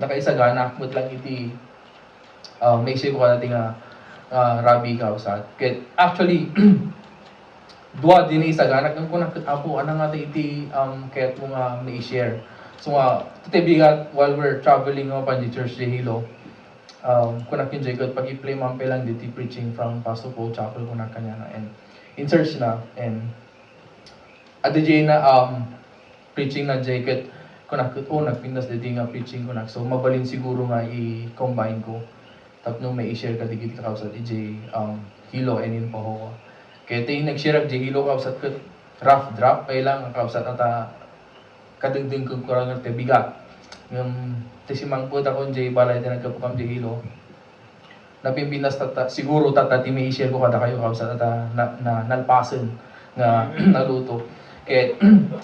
nakaisagana mo lang iti may share ko natin nga Rabi kausat. Ket actually dua din isagana kung kunakit apo ana nga iti kaya't mo nga may share. So nga titibigat while we're traveling pa di Church de Hilo. Kunakin jay pag i-play man lang diti preaching from Pastor Paul Chapel kunakan niya na and in church na and at jay na preaching na jay ket kunakit nagpindas diti nga preaching kunak so mabalin siguro nga i-combine ko tapno may i-share ka digit ka sa DJ Hilo and in Pahoa. Kaya tayo nag-share DJ Hilo kausat ket rough drop kay lang kausat ata kadengdeng ko kurang nga bigat. Yung tisimang po ta kon jay balay din nagkapukam DJ Hilo. Napimpinas tata siguro tata ti may i-share ko kada kayo kausat ata na nalpasen nga naluto. Kaya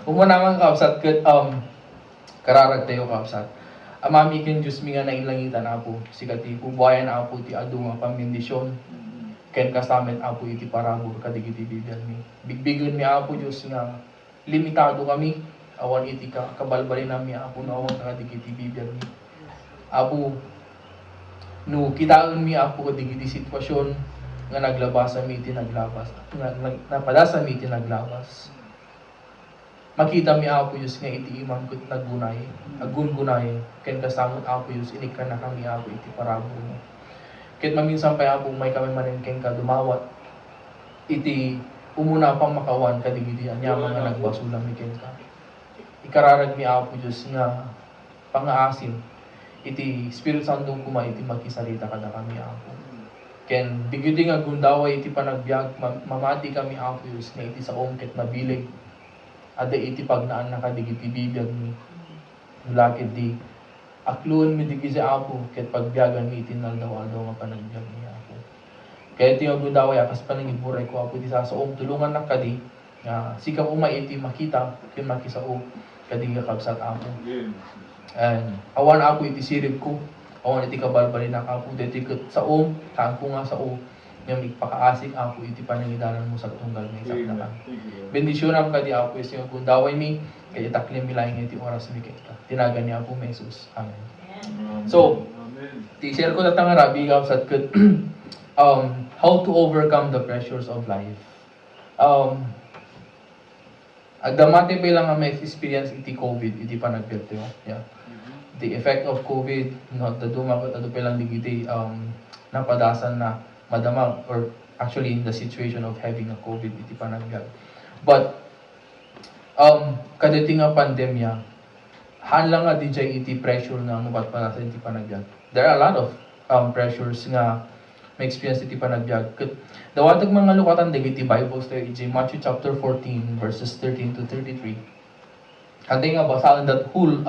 kung naman kausat ket kararag tayo kausat. Amami ken Diyos mi nga nainlangitan apo sikati ubayan apo ti adu nga pamindisyon ken kasamen apo iti parabor kadigiti bibiyag mi bigbigon mi apo Diyos nga limitado kami awan iti kabalbalin nami apo no awan kadigiti bibiyag mi apo no kitaon mi apo kadigiti sitwasyon nga naglabas mi iti naglabas napadasa mi iti naglabas makita mi apo Diyos nga iti imam ket naggunay agungunay ken kasamot apo Diyos inikkan na kami apo iti parabor mo ket maminsan pa apo may kami manen ken kadumawat iti umuna pang makawan kadigiti anya mga nagbasulang mi ken ka ikararag mi apo Diyos nga pangaasim iti Espiritu Santo kuma iti magkisarita kada kami apo ken digiti nga gundaway iti panagbiag mamati kami apo Diyos nga iti saom ket nabileg ada iti pagnaan nakadigiti bibiyag mi mulakid di akluon mi digi sa apo ket pagbiagan mi iti naldaw-aldaw nga panagbiag mi apo kaya iti agudaway akas panangiburay ko apo iti sasaom tulungan na kadi nga sika umay iti makita ken makisao kadi nga kabsat apo and awan apo iti sirib ko awan iti kabalbalin na apo iti ket saom kaan ko nga sao nga migpakaasik apo iti panangidanan mo sa tunggal nga isakdakan. Bendisyon ka di apo is yung gundaway mi kay itaklim mi laing iti oras mi kay tinagan ni apo Jesus. Amen. So, ti-share ko natang Rabi kapsat ket how to overcome the pressures of life. Agdamati pa lang nga may experience iti COVID iti panagperteo. Yeah. The effect of COVID not the dumagot adu pa lang digiti napadasan na madamag or actually in the situation of having a COVID iti panagbiag. But kaditi nga pandemya hanlang nga DJ iti pressure nga mapatpanasan iti panagbiag. There are a lot of pressures nga may experience iti panagbiag. Dawatag mga lukatan digiti Bible study iti Matthew chapter 14 verses 13 to 33. Kanti nga basahan that whole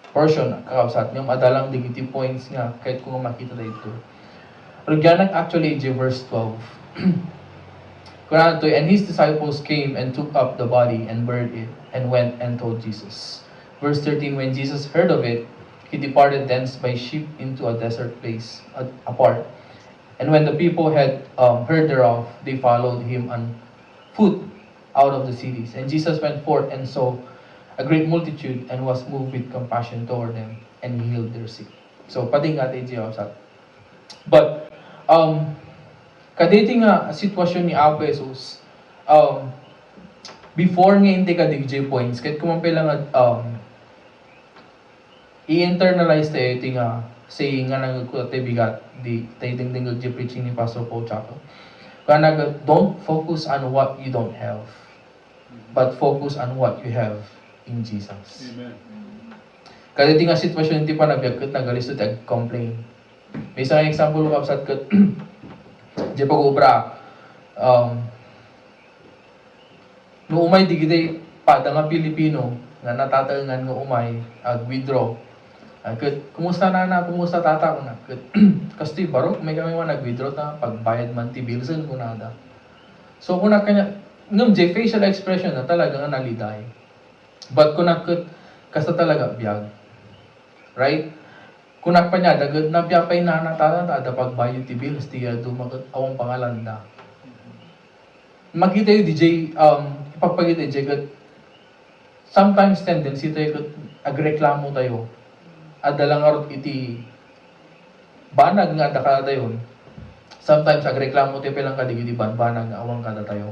portion kakabsat nga madalang digiti points nga kahit kung makita dito. Rugyanak actually iti verse 12. And his disciples came and took up the body and buried it and went and told Jesus. Verse 13, when Jesus heard of it, he departed thence by ship into a desert place apart. And when the people had heard thereof, they followed him on foot out of the cities. And Jesus went forth and saw a great multitude and was moved with compassion toward them and healed their sick. So, patingat iti usat. But, kaditi nga sitwasyon ni Apo Jesus, before nga hindi ka DJ points, kahit kumampay lang i-internalize tayo iti nga saying nga nagkutate bigat di tayo dingding preaching ni Pastor Paul Chaco. Kaya don't focus on what you don't have, but focus on what you have in Jesus. Amen. Kaditi nga sitwasyon iti panagbiag ket nagalisod ag complain. May isang example ko kapsat ket di pag-ubra no umay di gitay pada nga Pilipino nga natataengan nga umay withdraw ket kumusta kumusta tata kuna ket kastoy baro may kami man nag-withdraw ta pagbayad man ti bilsen kunada so kuna kanya ngem je facial expression na talaga nga naliday but kuna ket kasta talaga biag right kunak pa niya, dagad na piyapay na natata, ada pagbayad ti bills, ti dumagat awang pangalan na. Makita yung DJ, ipagpagita DJ, sometimes tendency tayo, agreklamo tayo. adala nga rot iti banag nga adda kada tayo. Sometimes agreklamo ti pelang kadigiti banag nga awang kada tayo.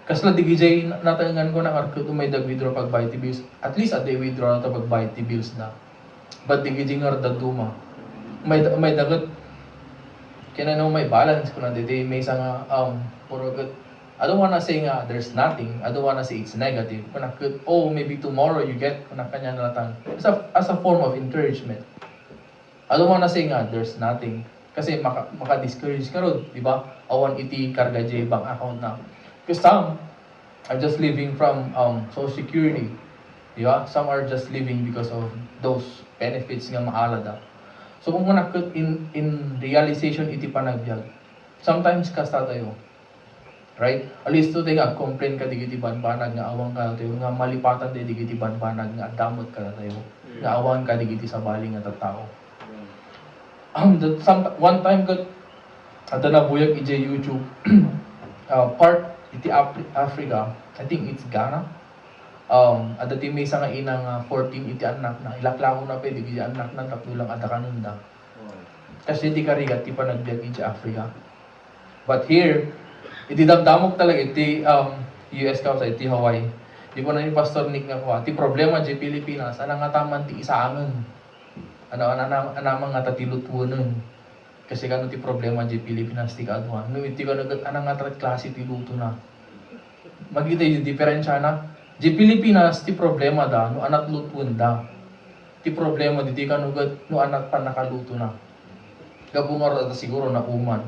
Kasla digijay natangan ko na arko may dag-withdraw pag-buy ti bills. At least at day withdraw na to pag-buy ti bills na. But digijay nga dagduma. May dagat kaya no may balance ko na dito. May isa nga puro good. I don't wanna say nga there's nothing. I don't wanna say it's negative. Kuna could maybe tomorrow you get kuna kanya nalatan. As a form of encouragement. I don't wanna say nga there's nothing. Kasi maka-discourage ka ron, di ba? Awan iti karga jay bank account na. Because some are just living from Social Security. Di ba? Some are just living because of those benefits nga maalada. So kung manakot in realization iti panagbiag, sometimes kasta tayo. Right? Alis to tayo nga, complain ka digiti banbanag nga awang ka tayo, nga malipatan tayo digiti banbanag nga damot ka tayo, nga awang ka digiti sa bali nga tattao. One time got ada na buyag ije YouTube part iti Africa, I think it's Ghana. Ada ti may nga inang 14 iti anak na ilaklako na pwede iti anak na tatlo lang ada kanunda. Kasi iti karigat ti panagbiag iti Africa. But here, iti damdamok talaga iti US ka sa iti Hawaii. Di ko na ni Pastor Nick nga kuha. Ti problema di Pilipinas, anang nga taman ti isaangan. Anamang nga tatilutuanan. Kasi kano ti problema di Pilipinas ti kaadwan. No iti kano anang nga klase ti luto na. Magita yung diferensya na. Di Pilipinas ti problema da no anak lutuan da. Ti problema di kano no anak pa nakaluto na. Gabungar ata siguro na uman.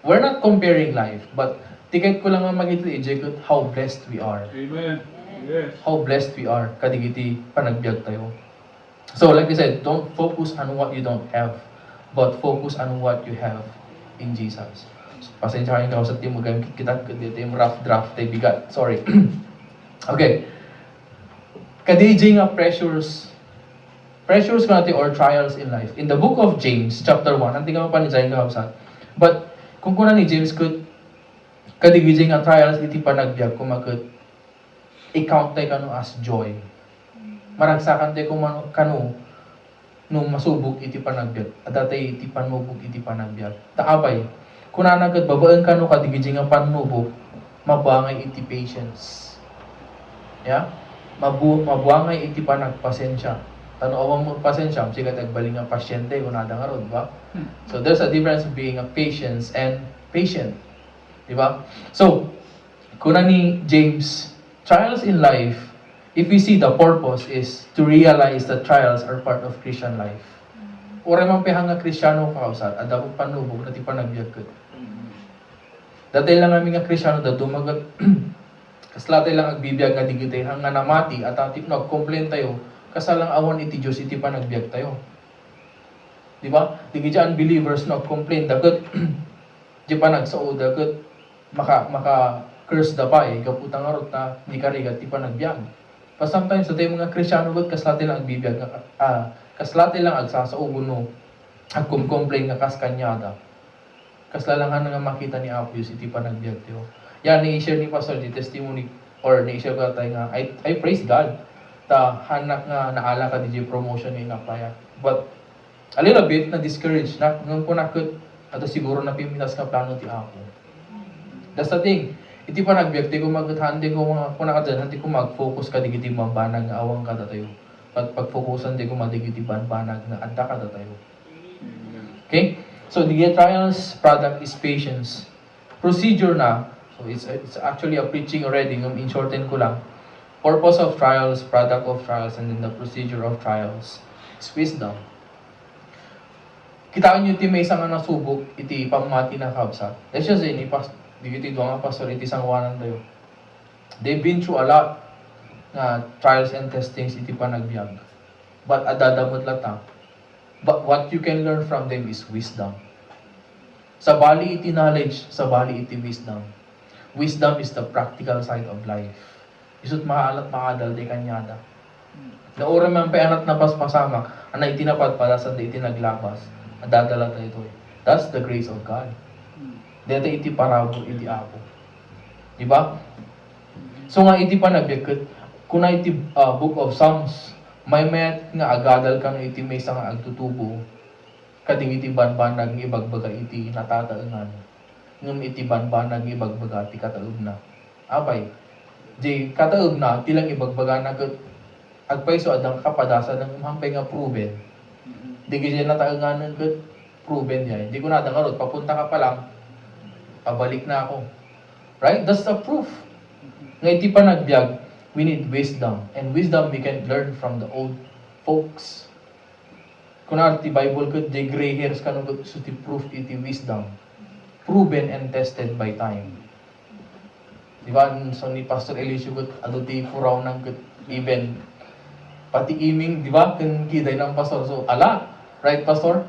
We're not comparing life, but tiket ko lang ang magita ijekot how blessed we are. Amen. Yes. How blessed we are kadigiti panagbiag tayo. So like I said, don't focus on what you don't have, but focus on what you have in Jesus. So, pasensya kayo sa team, magamit kita dito yung rough draft, tay bigat. Sorry. Okay. Kadijay nga pressures ko natin or trials in life. In the book of James, chapter 1, ang tingnan mo pa ni Jain Kahabsat. But, kung kuna ni James could kadigijay nga trials iti panagbiag, kumakot, i-count tayo kano as joy. Maragsakan tayo kano nung masubok iti panagbiag. At datay iti panubok iti panagbiag. Taabay, kung nanagad babaan kano kadigijay nga panubok, mabuangay iti patience. Yeah? Mabuangay iti panagpasensya. Tano awang magpasensya, sige tagbaling nga pasyente, unada nga ron, ba? So there's a difference being a patience and patient. Diba? So, kuna ni James, trials in life, if we see the purpose is to realize that trials are part of Christian life. Ora man pehang nga Kristiyano kausat, ada ko panubog na ti panagbiag ket. Datay lang kami nga Kristiyano da dumagat kaslatay lang agbibiyag nga digitay hang nga namati at atip nag-complain tayo kasalang awan iti Dios iti panagbiag tayo. Di ba? Digiti unbelievers nag-complain dagat di pa nagsaod dagat maka curse da pa kaputang arot na di karigat ti panagbiag. But sometimes sa tayo mga Kristiyano gat kaslatay lang agbibiyag kaslatay lang agsasaugon no agkum-complain nga kaskanyada. Kaslalangan nga makita ni Apo Diyos iti panagbiag tayo. Yan, ni-share ni Pastor di testimony or ni-share ko tayo nga, I praise God ta hanak nga naala ka di promotion ni Napaya. But a little bit na discouraged na nung kunakot ato siguro na pimitas ka plano ti Apo. That's the thing. Iti panagbiag tayo maghandi ko mga kunakadyan, handi ko mag-focus ka digiti mambanag nga awang kada tayo. Pag-focusan tayo madigiti banbanag na adda kada tayo. Okay? So the trials product is patience. Procedure na. So it's actually a preaching already. In shorten ko lang. Purpose of trials, product of trials, and then the procedure of trials is wisdom. Kitaan nyo iti may isang nasubok iti pamati na kabsa. Let's just say, digiti doang nga pastor iti sangwanan tayo. They've been through a lot na trials and testings iti panagbiag. But adadamot lata. But what you can learn from them is wisdom. Sa bali iti knowledge, sa bali iti wisdom. Wisdom is the practical side of life. Isut maalat maadal di kanyada. Naura man paanat na paspasamak, anay itinapad pala sa di itinaglabas, adadala tayo ito. That's the grace of God. Dito iti parabo, iti apo. Diba? So nga iti panagbiag, kuna iti book of Psalms, May met nga agadal kang iti may nga agtutubo, kading iti banbanag ng ibagbaga iti natataengan, ngem iti banbanag ng ibagbaga ti kataog na. Abay, di kataog na, tilang ibagbaga na kat agpaiso adang kapadasan ng hampay nga proven. Di kasi nataenganan kat proven yan. Di ko na adang arot, papunta ka pa lang, pabalik na ako. Right? That's the proof. Nga iti pa nagbiag, we need wisdom. And wisdom we can learn from the old folks. Kunwari ti Bible ko, the gray hairs kanong so ti proof iti wisdom. Proven and tested by time. Di ba? So ni Pastor Eliseo ko, ado ti puraw ng even pati iming, di ba? Kan kiday ng pastor. So, ala, right, Pastor?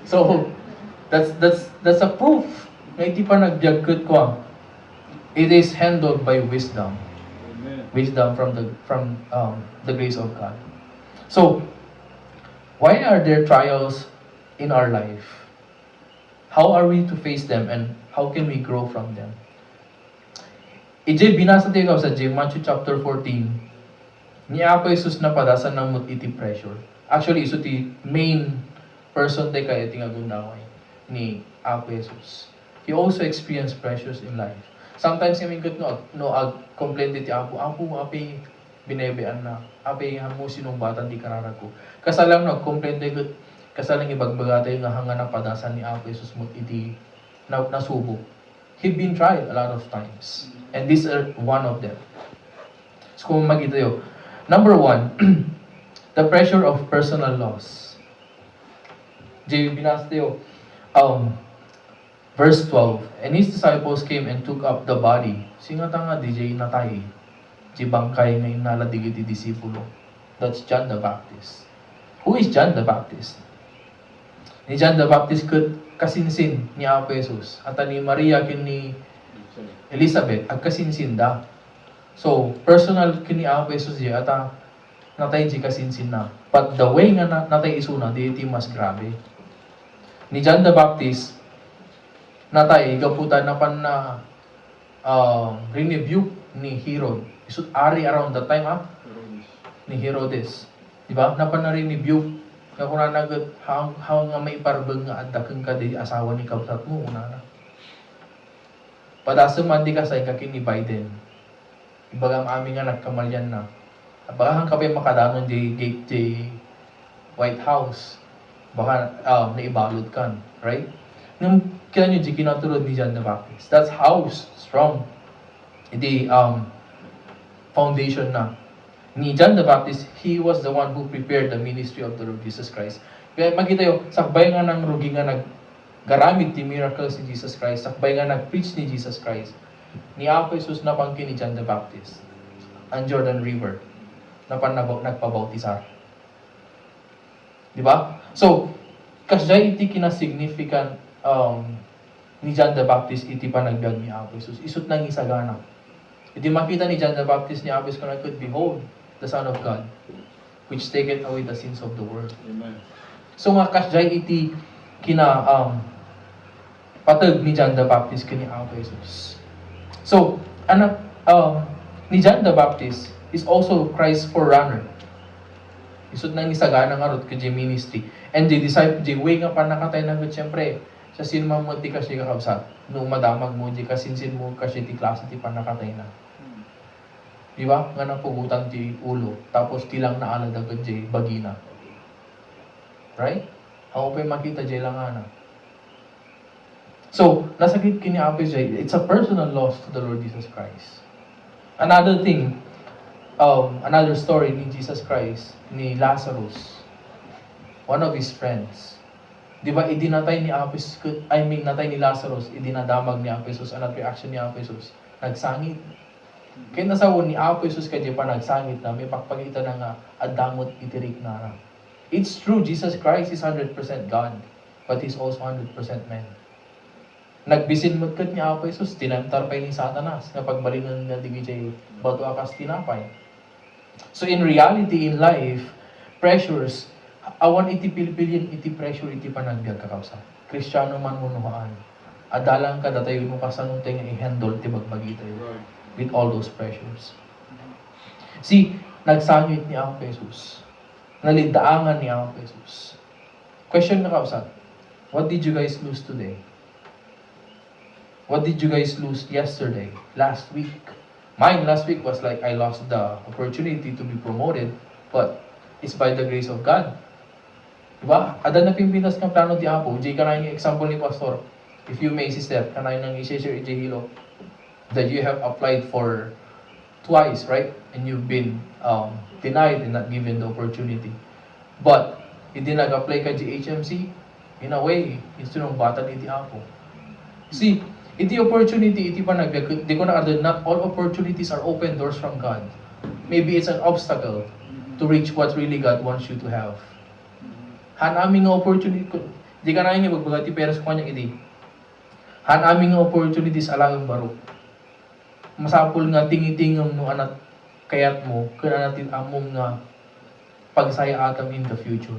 So, that's a proof. Nga iti pa nagbiagkot ko. It is handled by wisdom. Amen. Wisdom from the grace of God. So, why are there trials in our life? How are we to face them and how can we grow from them? Binasa tayo sa Matthew chapter 14. Ni Apo Jesus na padasan ng iti pressure. Actually, iso ti main person tayo kaya iti nga gundaway ni Apo Jesus. He also experienced pressures in life. Sometimes kami good no complain ti Apo, api binebean na. Api hamo sinong batan di kararag ko. Kasalang complain tayo kasalang ibagbaga tayo nga hanga na padasan ni Apo Jesus mo iti nasubok. He'd been tried a lot of times. And these are one of them. So kung magita tayo, number 1, the pressure of personal loss. Binasa tayo, verse 12, and his disciples came and took up the body. Singata nga, DJ natay. Bangkay ngayon naladig iti disipulo. That's John the Baptist. Who is John the Baptist? Ni John the Baptist kasinsin ni Apo Jesus. At ni Maria kin ni Elizabeth, agkasinsin da. So, personal kin ni Apo Jesus di ata natay di kasinsin na. But the way nga natay isuna, di iti mas grabe. Ni John the Baptist, natay, gaputan na pan na renebuke ni Herod. Isut ari around that time ni Herodes. Diba? Napan na renebuke. Nga kung nanagat, hang nga may parbag nga adakang ka di asawa ni kabsat mo, una na. Padasa man di kasay kakin ni Biden. Ibagang aming nga nagkamalyan na. Baka hang kapay makadanon di gate di White House. Baka naibalot kan. Right? Nung kaya nyo di kinatulad ni John the Baptist. That's how strong the foundation na. Ni John the Baptist, he was the one who prepared the ministry of the Lord Jesus Christ. Kaya makita yo, sakbay nga ng rugi nga naggaramit ti miracles ni Jesus Christ, sakbay nga nag-preach ni Jesus Christ. Ni Apo Jesus na pangkin ni John the Baptist. Ang Jordan River, na nagpabautisar. Di ba? So, kasya iti kina-significant ni John the Baptist iti panagbiag ni Apo Jesus. Isut nang isagana. Iti makita ni John the Baptist ni Apo Jesus kung could behold the Son of God, which taketh away the sins of the world. Amen. So nga kasya iti kina patag ni John the Baptist kini Apo Jesus. So, ni John the Baptist is also Christ's forerunner. Isut nang isagana nga rot kay ministry. And the disciple, the way nga pa nakatay na gud siyempre, sa sinmang mo ti kasi kakabsat, nung madamag mo, di kasinsin mo kasi ti klase ti panakatay na. Di ba? Nga napugutan ti ulo, tapos tilang naalad agad di bagina. Right? Ako pa makita di lang na. So, nasakit kini Apo Jay, it's a personal loss to the Lord Jesus Christ. Another thing, another story ni Jesus Christ, ni Lazarus, one of his friends. Di ba, idinatay ni Apis, natay ni Lazarus, idinadamag ni Apisus, anong reaction ni Apisus? Nagsangit. Kaya nasawon ni Apisus kaya pa nagsangit na, may pakpagita na nga, adamot itirik na. It's true, Jesus Christ is 100% God, but He's also 100% man. Nagbisin mo kat ni Apisus, tinantar pa ni Satanas, na pagbalinan na digijay, bato akas tinapay. So in reality, in life, pressures, awan iti pilipilin, iti pressure, iti panagbiag kakapsa. Kristiyano man mo nuhaan. Adalang ka datayo mo kasanong tayo nga i-handle ti bagbagi tayo with all those pressures. See, nagsangit ni Apo Jesus. Nalindaangan ni Apo Jesus. Question na kausap, what did you guys lose today? What did you guys lose yesterday, last week? Mine last week was like I lost the opportunity to be promoted, but it's by the grace of God. Diba? Ada na pimpinas ng plano di Apo. Jay kanay yung example ni Pastor. If you may sister, kanay nang i-share Jay Hilo that you have applied for twice, right? And you've been denied and not given the opportunity. But, hindi nag-apply ka GHMC, in a way, ito nung bata ni di Apo. See, iti opportunity, iti pa di ko na not all opportunities are open doors from God. Maybe it's an obstacle to reach what really God wants you to have. Hanaming nga opportunity, di ka na yung magbagati pero sa kanya iti. Hanaming nga opportunities alang barok. Masapul nga tingitingam no anak kayat mo, kaya natin among nga pagsaya atam in the future.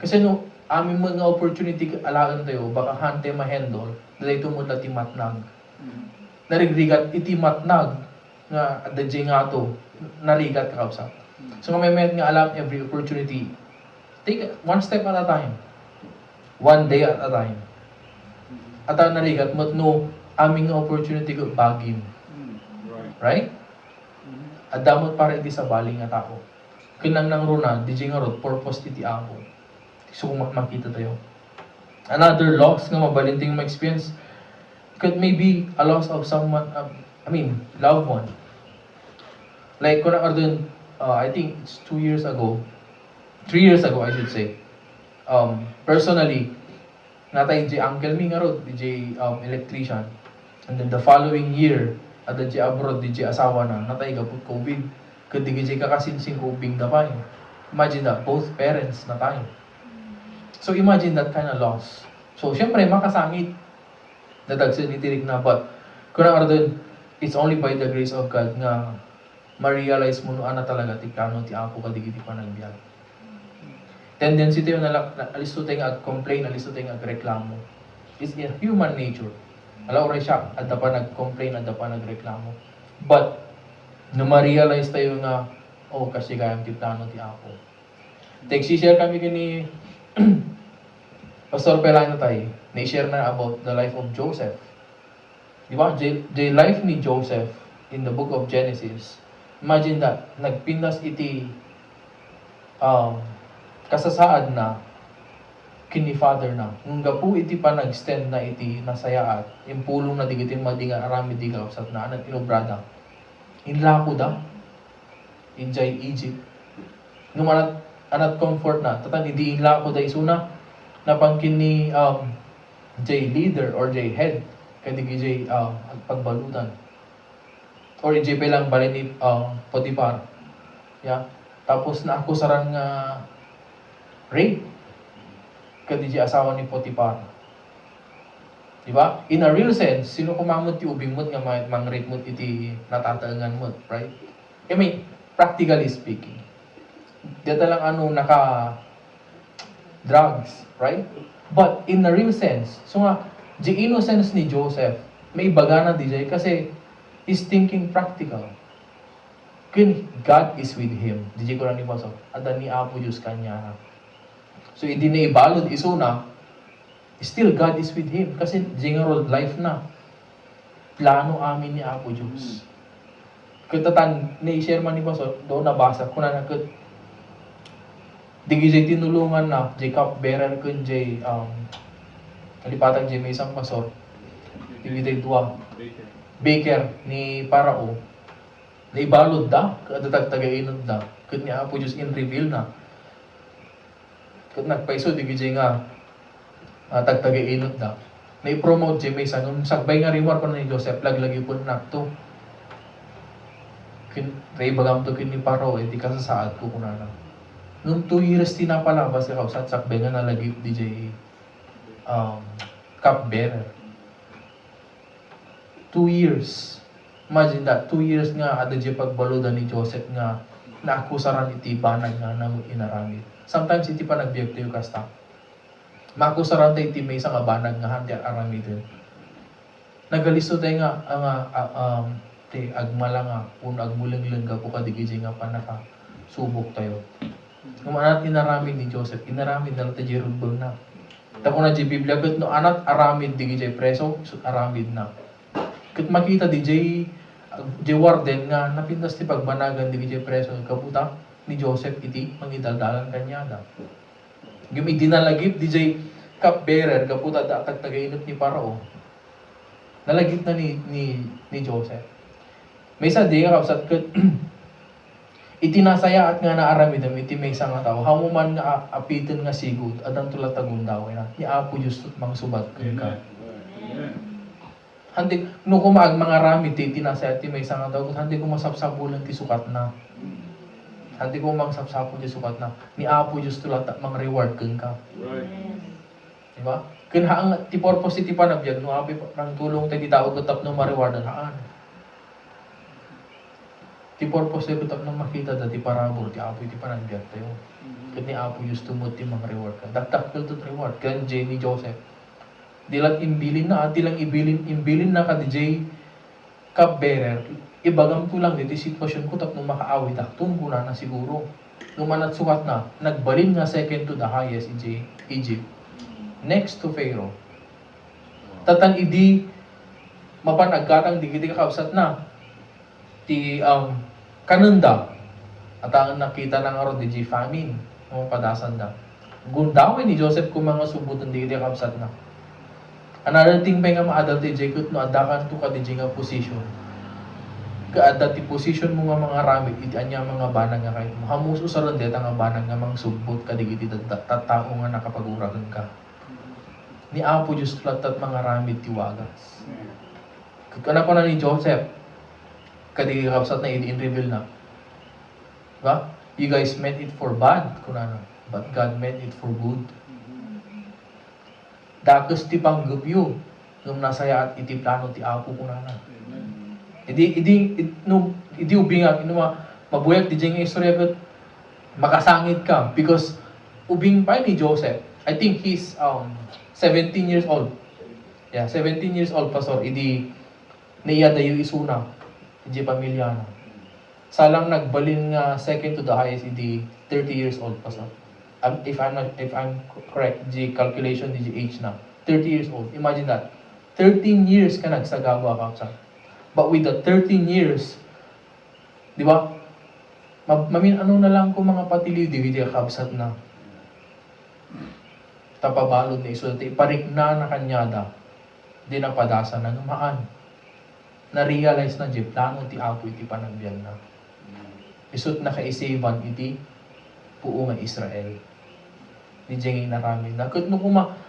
Kasi no, aming mga opportunity alaan tayo, baka hante mahendol, dahil ito mo ti matnag. Narigrigat iti matnag, nga adadjay nga to, narigat ka kapsa. So may nga alam every opportunity, take it one step at a time. One day at a time. At ang narigat mo't no, aming opportunity ko bagim. Right? At damot para iti sa baling nga tao. Kinang nang runa, di nga rod, purpose iti ako. So kung makita tayo. Another loss nga mabalinting mo experience could maybe a loss of someone, loved one. Like kung nakardun, I think it's 2 years ago, 3 years ago I should say. Personally, natay DJ Uncle Mi nga rod, DJ electrician. And then the following year, at DJ abroad, DJ asawa na, natay kaput COVID. Kadi DJ kakasinsing COVID na pa. Imagine that, both parents na tayo. So imagine that kind of loss. So syempre makasangit nadagsan itirik na, but kung doon, it's only by the grace of God nga ma-realize mo no ana talaga ti kano ti ako kadigiti pa nagbiag. Tendency tayo na alisto tayo ag-complain, alisto tayo ag-reklamo. It's in human nature. Alaw rin siya, adda pa nag-complain, adda pa nag-reklamo. But no ma-realize tayo nga, oh kasi kayang ti plano ti ako. Share kami gini Pastor Pelano tayo, na-share na about the life of Joseph. Di ba? The life ni Joseph in the book of Genesis, imagine that, nagpindas iti kasasaad na kini father na. Nung gapu iti pa nag-stand na iti nasayaat, impulong na digitin madinga arami digaw sa na anat inobrada. Inlako da. Injay Egypt. Nung anat comfort na, tatan hindi inlako da isuna, napangkin ni J leader or J head kadi J pagbalutan or J pa lang balin ni Potiphar, yeah, tapos na ako sarang rape kadi J asawa ni Potiphar, di ba? In a real sense, sino kumamot ti ubing mo nga mang-rape mo iti natataangan mo, right? I mean, practically speaking, dito lang drugs, right? But in the real sense, so nga, the innocence ni Joseph, may bagana DJ kasi he's thinking practical. Kun God is with him. DJ ko lang ni Pastor, ada ni Apo Diyos kanya. So hindi na ibalod isuna, still God is with him kasi general life na. Plano amin ni Apo Diyos. Katatan, ni-share man ni Pastor, doon nabasa ko na nakot, Digi jay tinulungan na, jay cupbearer kun jay, kalipatan jay may isang pasor. Digi jay dua. Baker ni Parao. Naibalod da, kadatag tagainod da. Kud niya Apo Diyos in reveal na. Kud nagpaiso, digi jay nga, tagtagainod da. Nai-promote jay may isang, nung sagbay nga rimor ko na ni Joseph, laglagi po nakto. Ray bagam to kin ni Parao, di kasasaad ko kunana. Nung 2 years tinapalabas ka kausat sakbe nga nalagip DJ cupbearer. 2 years. Imagine that, 2 years nga ada DJ pagbaludan ni Joseph nga naakusaran iti banag nga nang inaramid. Sometimes iti pa nagbiag tayo kasta. Maakusaran tayo iti may isang banag nga handi aramidin. Nagalisto tayo nga te agmala nga kung agmulanglang ka po ka digijay nga pa naka subok tayo. Kung anat inaramid ni Joseph, inaramid na ta Jerubal na. Tako na di Biblia kat no anat aramid digijay preso, aramid na. Kat makita dijay warden nga napintas ti pagbanagan digijay preso kabuta ni Joseph iti mangidaldalan kanyada. Gumi dinalagip DJ cupbearer kaputa dakat tagainot ni Parao. Nalagip na ni Joseph. May sa di ka kapsat kat itinasaya at nga naaramidam iti may nga tao hamo man nga apitin nga sigud adan tulat tagundaw na ni Apo Dios mang subat ka. Handi no kumaag mga ramid ti tinasaya ti may nga tao handi ko masapsabulan ti sukat na. Handi ko mang sapsapon ti sukat na ni Apo Dios tulat mang reward ka. Diba? Kun haang ti purpose ti panabiyag no abi nang tulong ti tao gutap no ma-rewardan haan. Ti purpose ko tap nang makita dati parabor ti Apo ti panagbiag tayo. Ket ni Apo Dios tumot ti mga reward ka. Dakdak to reward kan Jenny Joseph. Dilat imbilin na dilang imbilin na ka DJ cupbearer. Ibagam ko lang diti sitwasyon ko tap nang makaawit aktun ko na siguro. Numanat sukat na nagbalin nga second to the highest Egypt. Next to Pharaoh. Tatan idi mapanagkatang digiti kakabsat na ti kanunda at ang nakita ng araw di famine ng padasan na gundawin ni Joseph kung mga subutan di kapsat na another thing pa nga maadal ti Jacob no adakan to ka di nga position kaada ti position mo nga mga ramit iti anya mga banang nga kayo hamuso sa rondet nga banang nga mga subot ka di tatao nga nakapaguragan ka ni Apo Diyos latat mga ramit ti wagas kaya ko na ni Joseph kadi kapsat na in-reveal na. Diba? You guys meant it for bad, kunana. But God meant it for good. Dakos ti panggupyo nung nasaya at iti plano ti Apo kunana. Idi ubingag, mabuyag di dyan nga istorya kat makasangit ka because ubing pa ni Joseph. I think he's 17 years old. Yeah, 17 years old pastor. Idi naiya dayo isuna. Hindi pamilya na. Salang nagbalin nga second to the highest, hindi 30 years old pa sa. If I'm correct, the calculation, the age na. 30 years old. Imagine that. 13 years ka nagsagawa ka sa. But with the 13 years, di ba? Ano na lang kung mga patiliw, di kakabsat na. Tapabalod na isulti. Parik na kanyada. Di napadasa na numaan. Na-realize na di plano ti Apo iti panagbiag na. Isut na kaisiban iti puo nga Israel. Di diyang narami na. Kat nung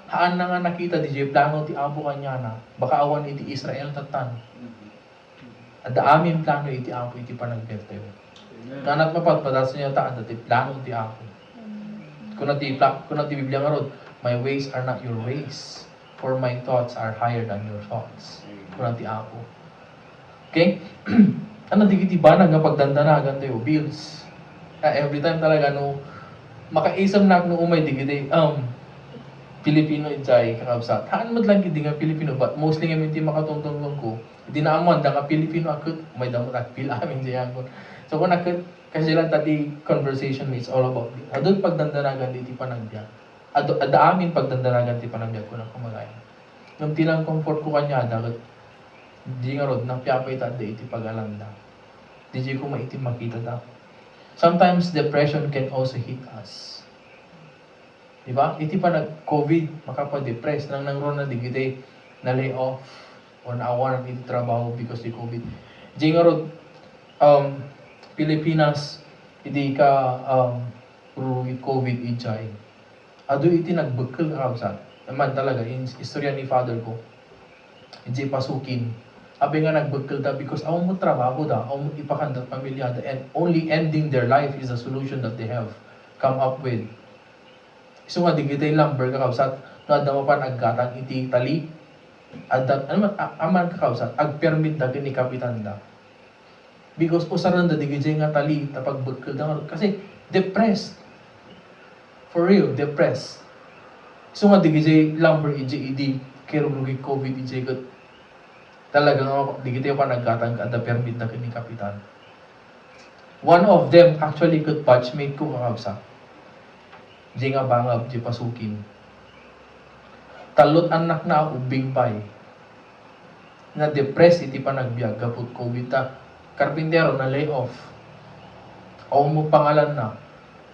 haan na nga nakita di plano ti Apo kanya na, baka awan iti Israel tatan. At amin plano iti Apo iti panagbiag tayo. Kanat mapatpadas niya taan dati plano ti Apo. Kung ti Biblia nga rod, my ways are not your ways, for my thoughts are higher than your thoughts. Kung ti Apo. Okay? Ano digiti ba nga pagdandanagan tayo? Bills. Every time talaga no makaisam na no umay digiti Filipino ijay kakabsat. Haan mo lang gidi nga Filipino but mostly nga minti makatungtong ko. Hindi na amon da nga Filipino akut may damo at feel amin diyan ko. So kung nakit kasi lang tati conversation is all about it. Adun pagdandanagan diti panagbiag. Ada amin pagdandanagan ti panagbiag ko na kumagay. Nung tilang comfort ko kanya dagat di nga rod, napyapay ta da iti pag-alanda. Di ko maiti makita da. Sometimes depression can also hit us. Diba? Iti pa nag-COVID, makapa-depress. Nang nangron na di kita na-lay off or naawa ng iti trabaho because di COVID. Di nga rod, Pilipinas, hindi ka with COVID ijay. Ado iti nagbukil kakabsat. Naman talaga, in istorya ni father ko, hindi pasukin. Abi nga nagbukil da because awang mo trabaho da, awang mo ipakandat pamilya da, and only ending their life is the solution that they have come up with. So nga, di kita'y lumber kakabsat, no adama pa naggatang iti tali, aman kakabsat, agpermit da ni kapitan da. Because usaran da di kita'y nga tali, tapag bukil da, kasi depressed. For real, depressed. So nga, di kita'y lumber iji, idi, kero COVID iji, Talagang di kita pa nagkatang kada permit na kini kapitan. One of them actually could batchmate ko kakabsa. Di nga bangab, di pasukin. Talot anak na ubing pay. Na depressed iti pa nagbiag, gapot COVID ta. Karpintero na lay off. O mo pangalan na.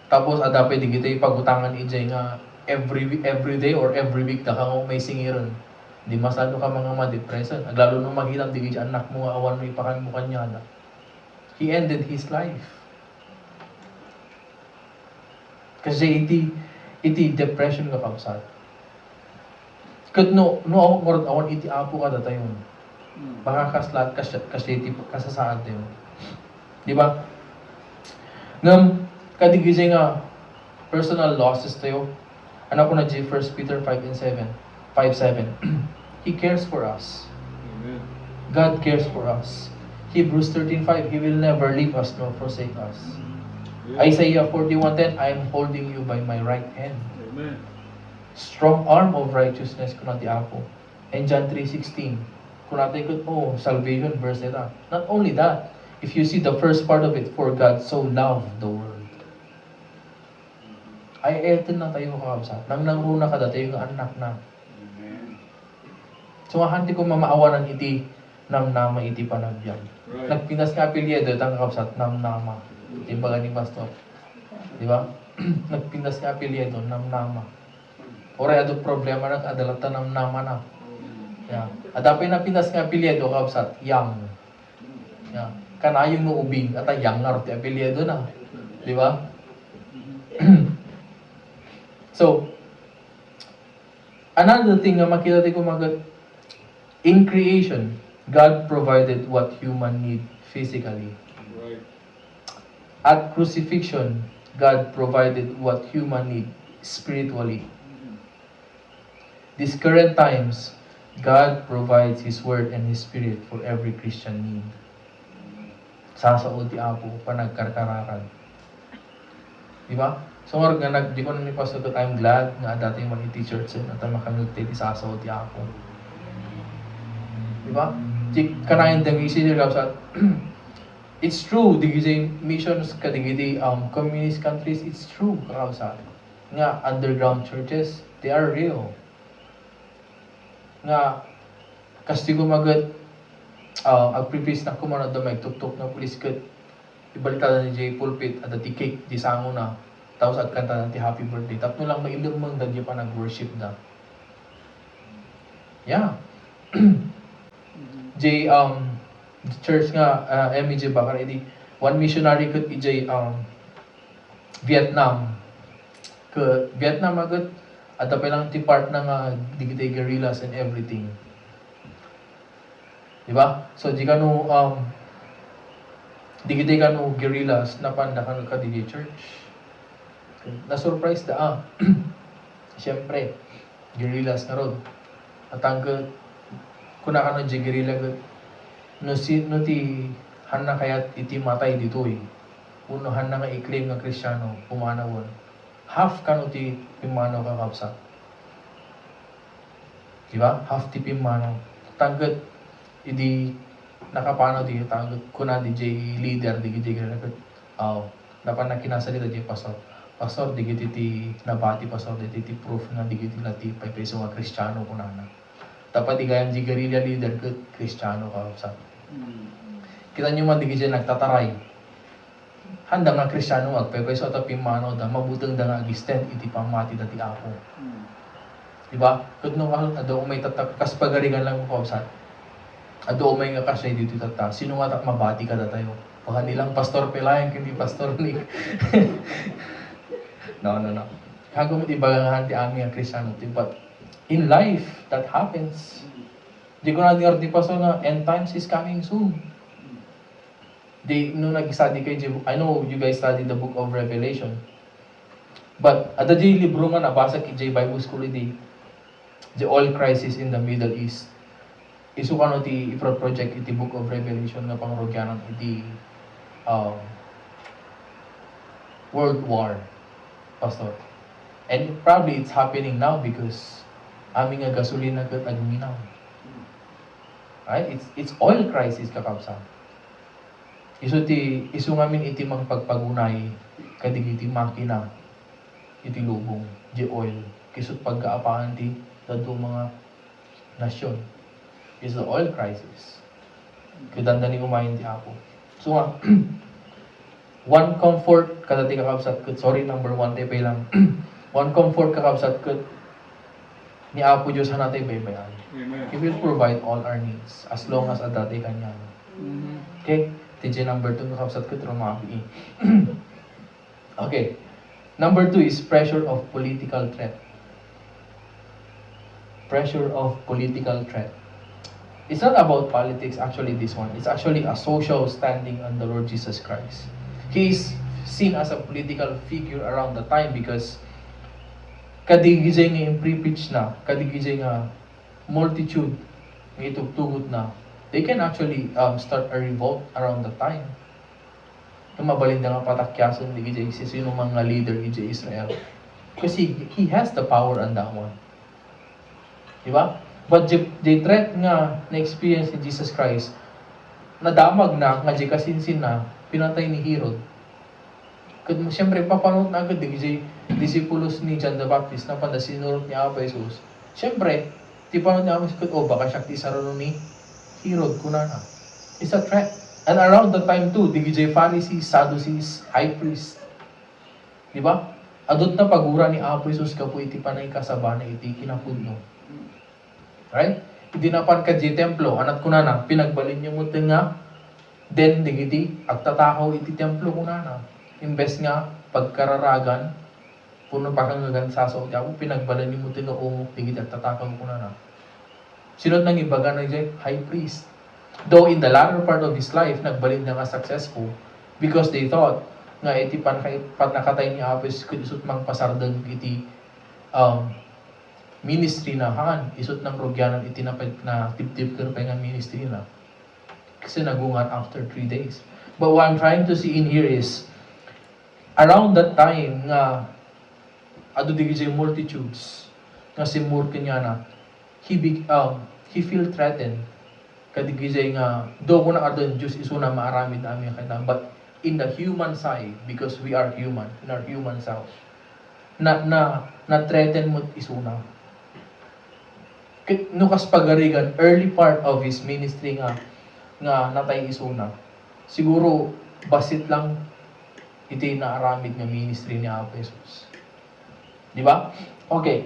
Tapos adapay di kita ipagutangan ijay nga every day or every week na kang may singiran. Di masado ka mga ma-depression. Lalo nung maghilang di kita anak mo nga awan mo ipakan mo kanya na. He ended his life. Kasi iti depression nga kapsat. Kat no awak mo awan iti apo ka datayon. Baka kaslat kasi iti kasasaan tayo. Di ba? Ngam kadigizay nga personal losses tayo. Ano ko na 1 Peter 5:7. He cares for us. Amen. God cares for us. Hebrews 13:5, He will never leave us nor forsake us. Isaiah 41:10, I am holding you by my right hand. Amen. Strong arm of righteousness kunati ako. And John 3:16, kunati ko, salvation verse nita. Not only that, if you see the first part of it, for God so loved the world. Ay eto na tayo kakabsat. Nang nangruna ka dati yung anak na. Amen. So hanti ko mamaawanan iti namnama iti panagbiag. Right. Nagpinas nga apelyido itang kakabsat namnama. Timbaga ni Pastor. Di ba? Nagpinas nga apelyido namnama. Oray ado problema ng adalata namnama na. Yeah. Adapay na pinas nga apelyido kakabsat, yang. Yeah. Kanayong no ubing at yang nga ti apelyido na. Di ba? So, another thing na makita ko magat, in creation, God provided what human need physically. Right. At crucifixion, God provided what human need spiritually. These current times, God provides His Word and His Spirit for every Christian need. Sasaod ti Apo, panagkarkararan. Di ba? So, nga di ko na nipasod at I'm glad nga dati man iti church at makamigtay ti sasaod ti Apo. Di ba? Kanayan dang isisir sa it's true, digiti missions kadigiti communist countries, it's true kakabsa. Nga underground churches, they are real. Nga kasi gumagat agpripis na kumanod na may tuktok na pulis kat ibalita na ni Jay Pulpit at ati cake di sango na tapos at kanta na ti happy birthday tapos lang mailong mang dadya pa nag-worship na. Yeah. Jay church nga MEJ Bakar edi one missionary kat ijay Vietnam ke Vietnam agat at pa lang ti part ng digitay guerrillas and everything. Di ba? So di kanu digitay kanu guerrillas napanda kanu ka di church. Na surprise da Siyempre guerrillas na rod. At hanggang kuna kanu di guerrilla gat no ti hanna kayat iti matay dito eh. Uno hanna nga i-claim nga Kristiyano pumanawon. Half kanu ti pimano kakabsa. Diba? Half ti pimano. Tanggat idi nakapano di tanggat kuna di jay leader di jay ganagat. Dapat na kinasalita di pastor. Pastor di ti nabati pastor di ti proof na di lati pay peso nga Kristiyano kunana. Dapat di gayam di guerrilla leader ket Kristiyano kakabsa. Kita nyo man di jay nagtataray. Handa nga Kristiyano magpepeso at pimano da mabutang da nga agisten iti pamati dati ako. Diba? Kud no ado may tatak kas pagaringan lang ko sa. Ado may nga kasay dito tata. Sino nga tak mabati ka datayo? Baka nilang pastor Pelayan kundi pastor Nick. No. Hagom di bagangan ti ami ang Kristiyano but in life that happens. Di ko na di pastor na end times is coming soon. No nag-study kayo, I know you guys studied the book of Revelation. But, at the libro nga nabasa ki J Bible School the oil crisis in the Middle East. Isu kano ti project iti book of Revelation nga pangrogyanan iti World War, Pastor. And probably it's happening now because aming nga gasolina kat agminaw. Right? It's oil crisis kakabsat. Isu ngamin iti mang pagpagunay kadigiti makina iti lubong di oil kisut pagkaapaan ti dadto mga nasyon is the oil crisis. Kudandani kumain ti Apo. So one comfort kada ti kakabsat ket sorry number 1 tay pay lang. One comfort kakabsat ket ni Apo Diyos hanatay baybayan. He will provide all our needs as long as adati kanya. Okay? TJ number 2 kakabsat ket rumabi. Okay. Number 2 is pressure of political threat. Pressure of political threat. It's not about politics actually this one. It's actually a social standing on the Lord Jesus Christ. He is seen as a political figure around the time because kadigizay nga pre-preach na, kadigizay nga multitude nga itugtugot na, they can actually start a revolt around the time. Yung mabalin na nga patakyasan ni Gijay, sino mga leader ni Israel. Kasi he has the power on that one. Diba? But the threat nga na-experience ni Jesus Christ, nadamag na, nga di kasinsin na, pinatay ni Herod. Siyempre, papanood na agad di disipulos ni John the Baptist na panda sinurot ni Apo Jesus. Siyempre, ti panood ni Apo Jesus, baka siya ti sarano ni Herod, kunana. It's a threat. And around the time too, di Pharisees, Sadducees, high priest. Diba? Adot na pagura ni Apo Jesus kapo iti panay kasabana iti kinapudno. Right? Idinapan ka di templo, anak kunana, pinagbalin niyo mo nga, then digiti, agtatakaw iti templo kunana. Imbes nga, pagkararagan, puno pa kang gagansaso, ako pinagbalin niyo mo tinoong, digiti, agtatakaw kunana. Sinod nang ibaga na dyan, high priest. Though in the latter part of his life, nagbalin na nga successful because they thought nga iti nakatay ni Apis isut mang pasardan iti ministry na han isut ng rogyanan iti na tip-tip kerpay nga ministry na kasi nagungat after 3 days. But what I'm trying to see in here is around that time nga adu digiti multitudes nga si kanya na he feel threatened kadigizay nga do ko na ardon Diyos isuna maaramid na aming kailangan but in the human side because we are human in our human self na threaten mo isuna nukas pagarigan early part of his ministry nga natay isuna siguro basit lang iti naaramid nga ministry ni Apo Jesus. Di ba? Okay.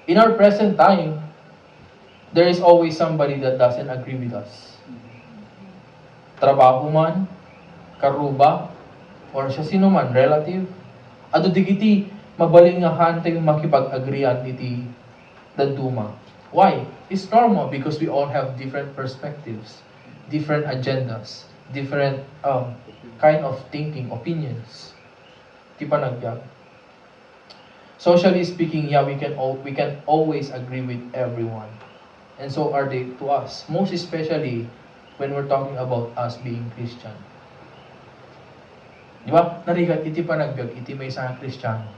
In our present time, there is always somebody that doesn't agree with us. Trabaho man, karuba, or siya sino man, relative. Ado digiti, mabaling nga hantay makipag-agreean iti daduma. Why? It's normal because we all have different perspectives, different agendas, different kind of thinking, opinions. Di pa nagyag. Socially speaking, yeah, we can always agree with everyone. And so are they to us. Most especially when we're talking about us being Christian. Di ba? Narigat, iti pa nagbiag, iti may isang Kristiyano.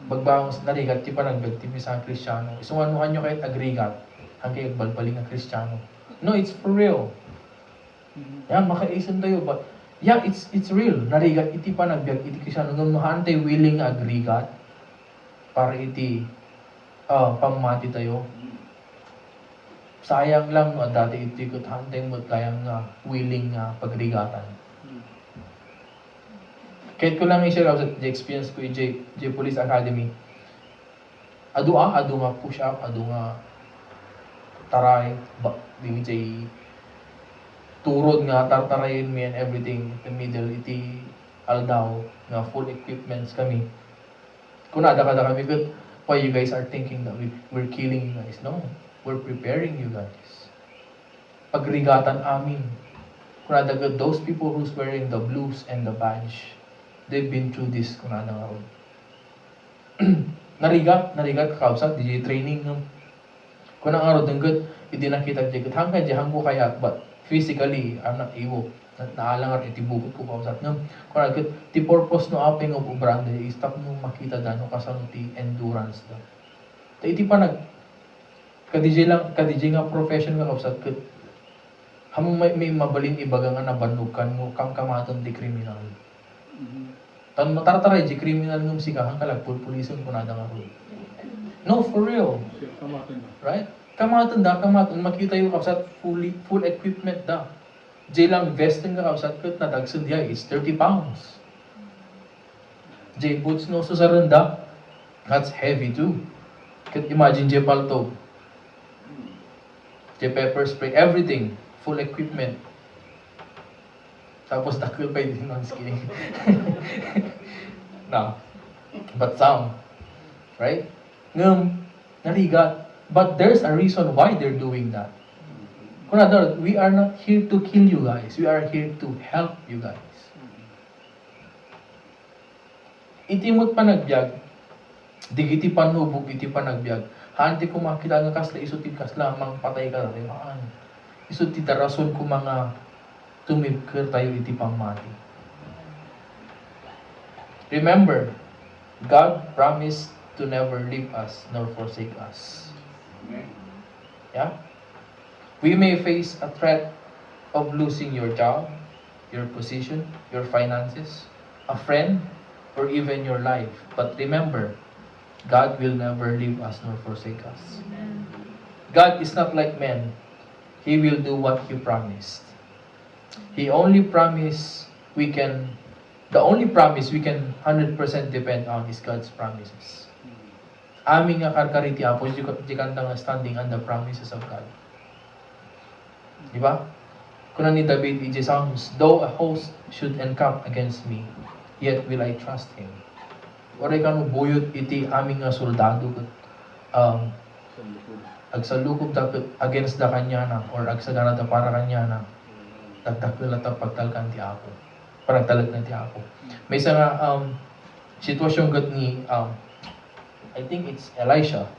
Bagbang narigat, iti pa nagbiag, iti may isang Kristiyano. Isumanuhan nyo kahit agrigat, ang kay agbalbaling ang Kristiyano. No, it's for real. Yan, makaisan tayo. But, yeah, it's real. Narigat, iti pa nagbiag, iti Kristiyano. Ngamuhan tayo willing agrigat para iti pamati tayo. Sayang lang no, dati itikot hantay mo kayang willing pagrigatan. Kahit ko lang i-share sa experience ko J Police Academy. Adu nga push up, adu nga taray, DJ turod nga tartarayin me and everything in the middle iti aldaw nga full equipments kami. Kung nada kami good, why you guys are thinking that we're killing you guys? No. We're preparing you guys. Pagrigatan amin. Kunada those people who's wearing the blues and the badge, they've been through this kunada nga ron. narigat kakabsat, DJ training ng kunang araw denggot, hindi nakita dyan. Hanggang dyan ko kaya, but physically, I'm not able. Naalangar iti bukod ko kakabsat ng kunada ti purpose no apeng of ubrande, stop nung makita dano kasano ti endurance da. Iti pa kadijay nga profession nga kapsat ket hamong may mabalin ibaga nga nabandukan mo kam kamaton di kriminal. Tan matartaray di kriminal ngum sikahan kalag pulison kunada nga ro. No, for real. Right? Kamaton makita yung kapsat full equipment da. Jay lang vesting nga kapsat ket nadagsun diya is 30 pounds. Jay boots no sa randa. That's heavy too. Ket imagine Jay palto. Jay pepper spray, everything, full equipment. Tapos dakil pa din non skiing. No. But some, right? Narigat. But there's a reason why they're doing that. Kunador, we are not here to kill you guys. We are here to help you guys. Itimot pa nagbiag, digiti panubog, iti pa nagbiag. Hanti ko makita nga kasla, isutid kasla, mang patay ka rin. Isutid rason ko mga tumibker tayo iti pamati. Remember, God promised to never leave us nor forsake us. Yeah? We may face a threat of losing your job, your position, your finances, a friend, or even your life. But remember, God will never leave us nor forsake us. God is not like men. He will do what He promised. The only promise we can 100% depend on is God's promises. Aming nga karkariti apo, di kanta nga standing on the promises of God. Diba? Kuna ni David in Psalms, though a host should encamp against me, yet will I trust Him. Oray ka no buyot iti aming nga soldado agsalukob dapat against da kanya na or agsagana da para kanya na dagdakil at pagtalkan ti ako. Paragtalag na ti ako. May isa nga sitwasyon gat ni I think it's Elisha.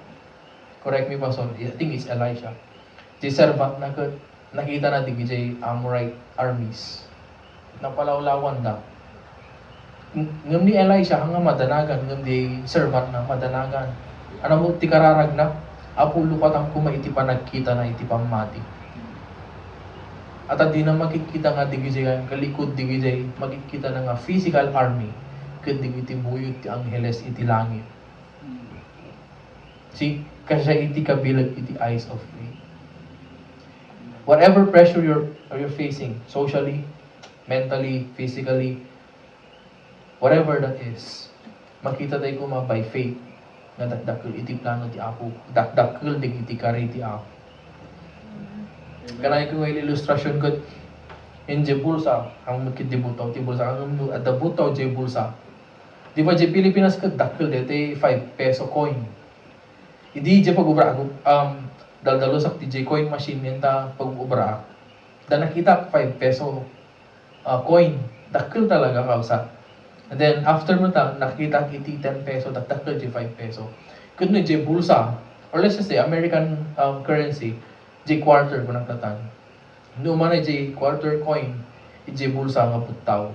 Correct me Pastor. I think it's Elisha. Di servant na nakita na di gijay Amorite armies. Napalawlawan da. Ngam ni Elisha hanga madanagan ngam di servant na madanagan. Ano mo ti kararag na apo lupatang kuma iti panagkita na iti pamati. At di na makikita nga di gijay kalikod di gijay makikita na nga physical army ket di iti buyot ti angheles iti langit. See, kasi iti kabilag iti eyes of faith. Whatever pressure you're facing, socially, mentally, physically, whatever that is, makita tayo kuma by faith na dakdakil iti plano ti Apo, dakdakil di iti kari ti Apo. Kanay ko yung illustration ko in Jebulsa, ang makit dibutaw ti bulsa, ang adabutaw Jebulsa. Di ba di Pilipinas ka dakil dito 5 peso coin. Hindi di pag-ubra daldalo sa TJ coin machine yenta pag-ubra. Da nakita 5 peso coin, dakil talaga kausa. And then after mo ta nakita iti 10 peso, dakil di 5 peso. Kun no di bulsa or let's just say American currency, di quarter ko nagtatan. No man di quarter coin, di bulsa nga putaw.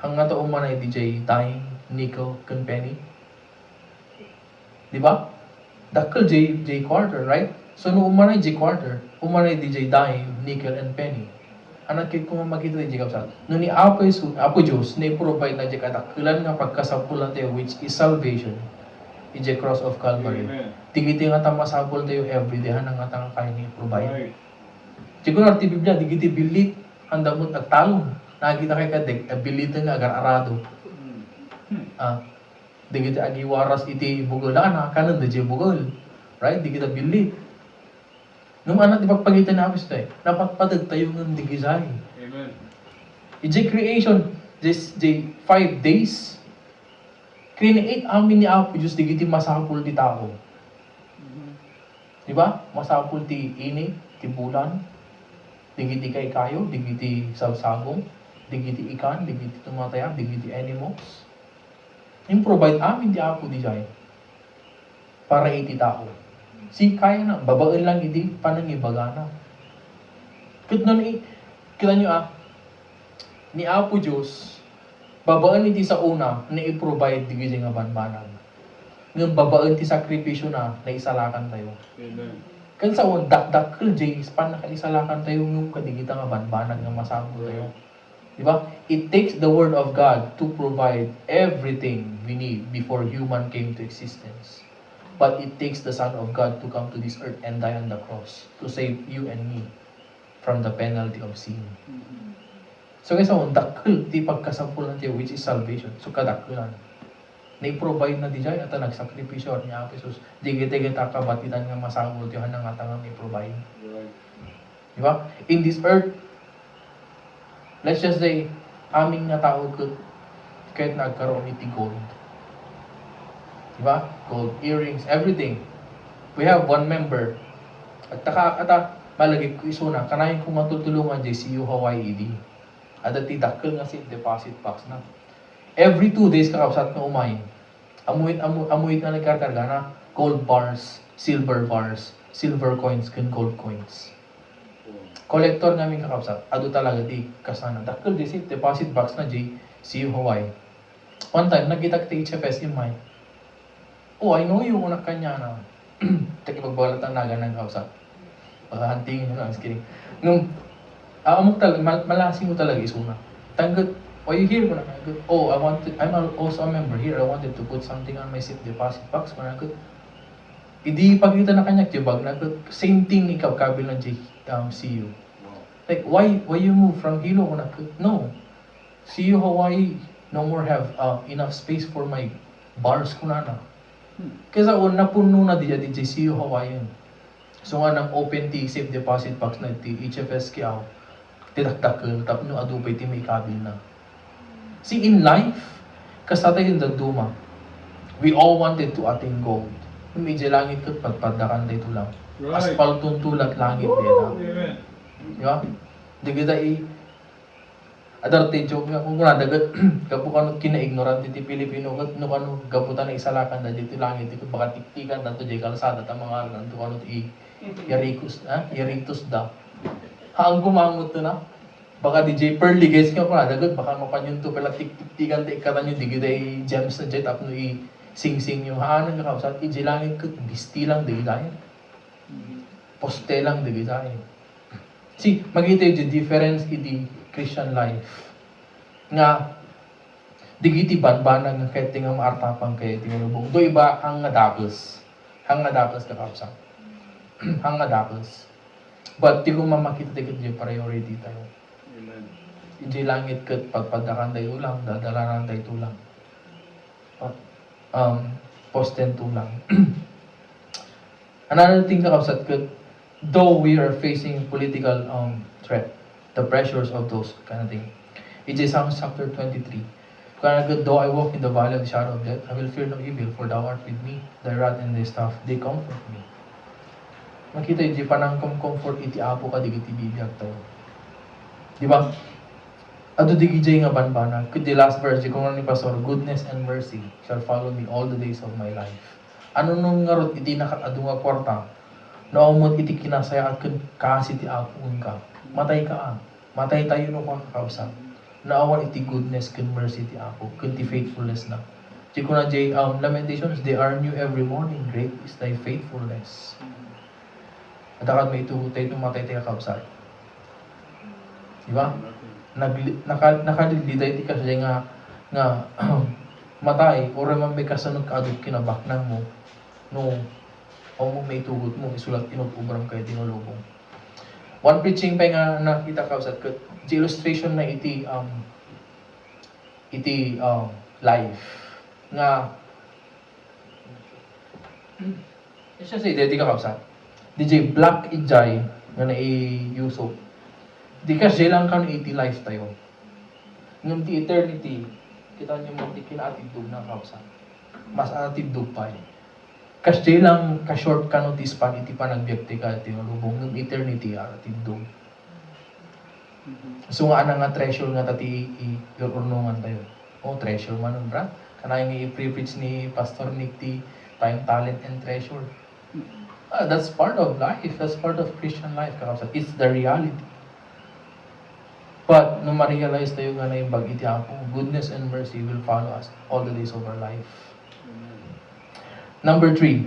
Hanga to man di dime, nickel, kun penny. Di ba? Dakil J quarter, right? So no umanay J quarter, umanay DJ dime, nickel, and penny. Anak kung makita di kapsat. No ni Apo Diyos, na provide na di katakilan nga pagkasapulan tayo, which is salvation. In the cross of Calvary. Digiti nga tamasapol tayo everyday, hanang nga tang kaya ni provide. Siguro arti Biblia, digiti bilit, handa mo nagtalong. Nakita kay kadek, bilitan nga agar-arado. Di kita agi waras iti bugol na kanan da bugol, right? Di kita bili. Nung anak ipagpagitan na apis tayo, napatpadag tayo ng digizay. Amen. Iji creation, this 5 days, create amin ni Apo Diyos di kiti masapul ti tao. Diba? Masapul ti ini, ti bulan, di kiti kay kayo, di kiti sabsagong, di kiti ikan, di kiti tumataya, di kiti animals. Yung provide amin di Apo di jay para iti tao. Si kaya na, babaen lang iti panangibagana. Kita nyo ni Apo Diyos, babaan iti sa una na i-provide di nga banbanag. Ngayon babaan iti sakripisyo na isalakan tayo. Amen. Kan sa dakdakkel jay span nakaisalakan tayo yung kadigita nga banbanag nga masamo tayo. Di ba? It takes the word of God to provide everything we need before human came to existence. But it takes the Son of God to come to this earth and die on the cross to save you and me from the penalty of sin. So kaysa dakkel ti pagkasampulan tayo which is salvation. So kadakkelan. Na-provide na di jay at nagsakripisyo ni Apo Jesus. Di kita kabatitan nga masangol tiyo hanang nga may-provide. Di ba? In this earth, let's just say, aming nga tao kahit nagkaroon iti gold. Di ba? Gold, earrings, everything. We have one member. At malagay ko isuna, kanayin kong matutulungan di si Hawaii ED. At dakkel nga si deposit box na. Every 2 days kakapsat na umayin. Amuit na nagkarkarga na gold bars, silver coins, and gold coins. Collector namin kakapsat. Ado talaga di kasana. Dakkel di si deposit box na di si Hawaii. One time, nagkita kita HFS in my. Oh, I know yung una kanya na. Takipagbalat ang naga ng kakapsat. Pagkahantingin nyo na, I was kidding. Nung, malasing mo talaga isuna. Tanggat, why you here? Oh, I'm also a member here. I wanted to put something on my safe deposit box. Hindi pagkita na kanya, tibag na same thing ikaw, kabil ng CU. Like, why you move from Hilo? No. CU Hawaii no more have enough space for my bars ko na. Kaya napuno na di CU Hawaii. So nga nang open ti safe deposit box na ti HFS kiaw, tidakdakkel, tapos no adupay ti may kabil na. See, in life, kasatay yung dagduma, we all wanted to attain gold. Medyo langit ko, pagpadakan tayo lang. Right. Aspaltong tulat langit din. Diba? Di kita adarte joke nga, kung dagat, kapo ka kina-ignorant iti Pilipino, no kano gaputan na isalakan na dito langit, ito baka tiktikan na ito jay kalsada, tamang alam, ito kano Yaritos da. Haang kumangot na. Baka DJ Pearly guys nga pa dagat baka mapanyon to pala tik-tiktikan ta ikatan yung digday gems na jet up no i sing-sing yung haanan nga kausat iji langit ko bisti lang digday. Poste lang digday. See, magita yung difference in the Christian life. Nga digiti banbanag nga kahit nga maartapang kayo tinulubong. Do iba ang adaples. Hang adaples ka kausat. Hang adaples. But di ko mamakita digit yung priority tayo. Hindi langit kat pagpadakan tayo lang, dadalaran tayo tulang. Posten tulang. Another thing kakapsat kat, though we are facing political threat, the pressures of those kind of thing. It's Psalms chapter 23. Kaya though I walk in the valley of the shadow of death, I will fear no evil, for thou art with me, thy rod and thy staff, they comfort me. Makita yung panang comfort iti apo ka, digiti bibiyag tayo. Di ba? Ado di gijay nga banbana. The last verse, kung ano ni Pastor, goodness and mercy shall follow me all the days of my life. Ano nung ngarot iti nakadung nga kwarta, naumot iti kinasaya at kasi ti apun ka. Matay ka Matay tayo no kung kakausan. Naawan iti goodness and mercy ti apo. Kunti faithfulness na. Di ko na jay, Lamentations, they are new every morning. Great is thy faithfulness. At akad may itutay matay tayo kakausan. Diba? Nakadiliday ti kasi nga matay o raman may kasanod kaadot kinabaknan mo no o mo may tugot mo isulat inubram kayo tinulubong. One preaching pa nga nakita ka sa illustration na iti life nga siya say dedi ka kapsat DJ Black Ijay nga nai-yuso di kasi lang kan iti life tayo. Nung ti eternity, kita nyo mo ti kinaatidog na kapsat. Mas atidog pa Kasi lang ka-short ka no ti span iti panagbyagti ka iti malubong ng eternity atidog. So nga nga treasure nga tati i-urnungan tayo. Oh, treasure man nun, bra. Kanay nga i-preach ni Pastor Nick ti time, talent, and treasure. That's part of life. That's part of Christian life. Kakapsat. It's the reality. But, nung ma-realize tayo nga na yung bagiti ako, goodness and mercy will follow us all the days of our life. Number 3.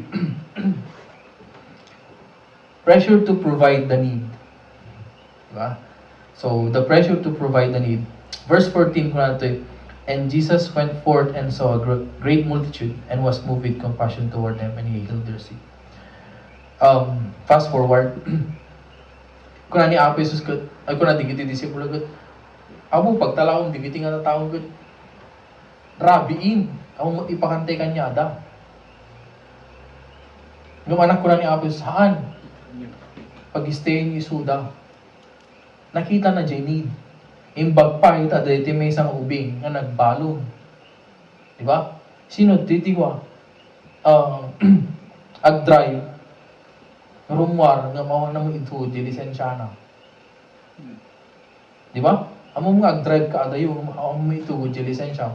pressure to provide the need. Diba? So, the pressure to provide the need. Verse 14 ko na ito, and Jesus went forth and saw a great multitude and was moved with compassion toward them, and he healed their sick. Fast forward, kung na ni Apo Jesus ko, ay kung na digiti disipulo ko, amo pagtalaong digiti nga na taong ko, rabiin, amo ipakantay kanya ada. Yung anak ko na ni Apo Jesus, saan? Pag-stay ni Suda, nakita na dyan need. Imbag pa, ita, dahil may isang ubing na nagbalong. Diba? Sino titiwa? Ag-drive, rumwar, nga mawa na mo ito, di lisensya na. Diba? Amo mga ag-drive ka, adayo, amo mo ito, di lisensya.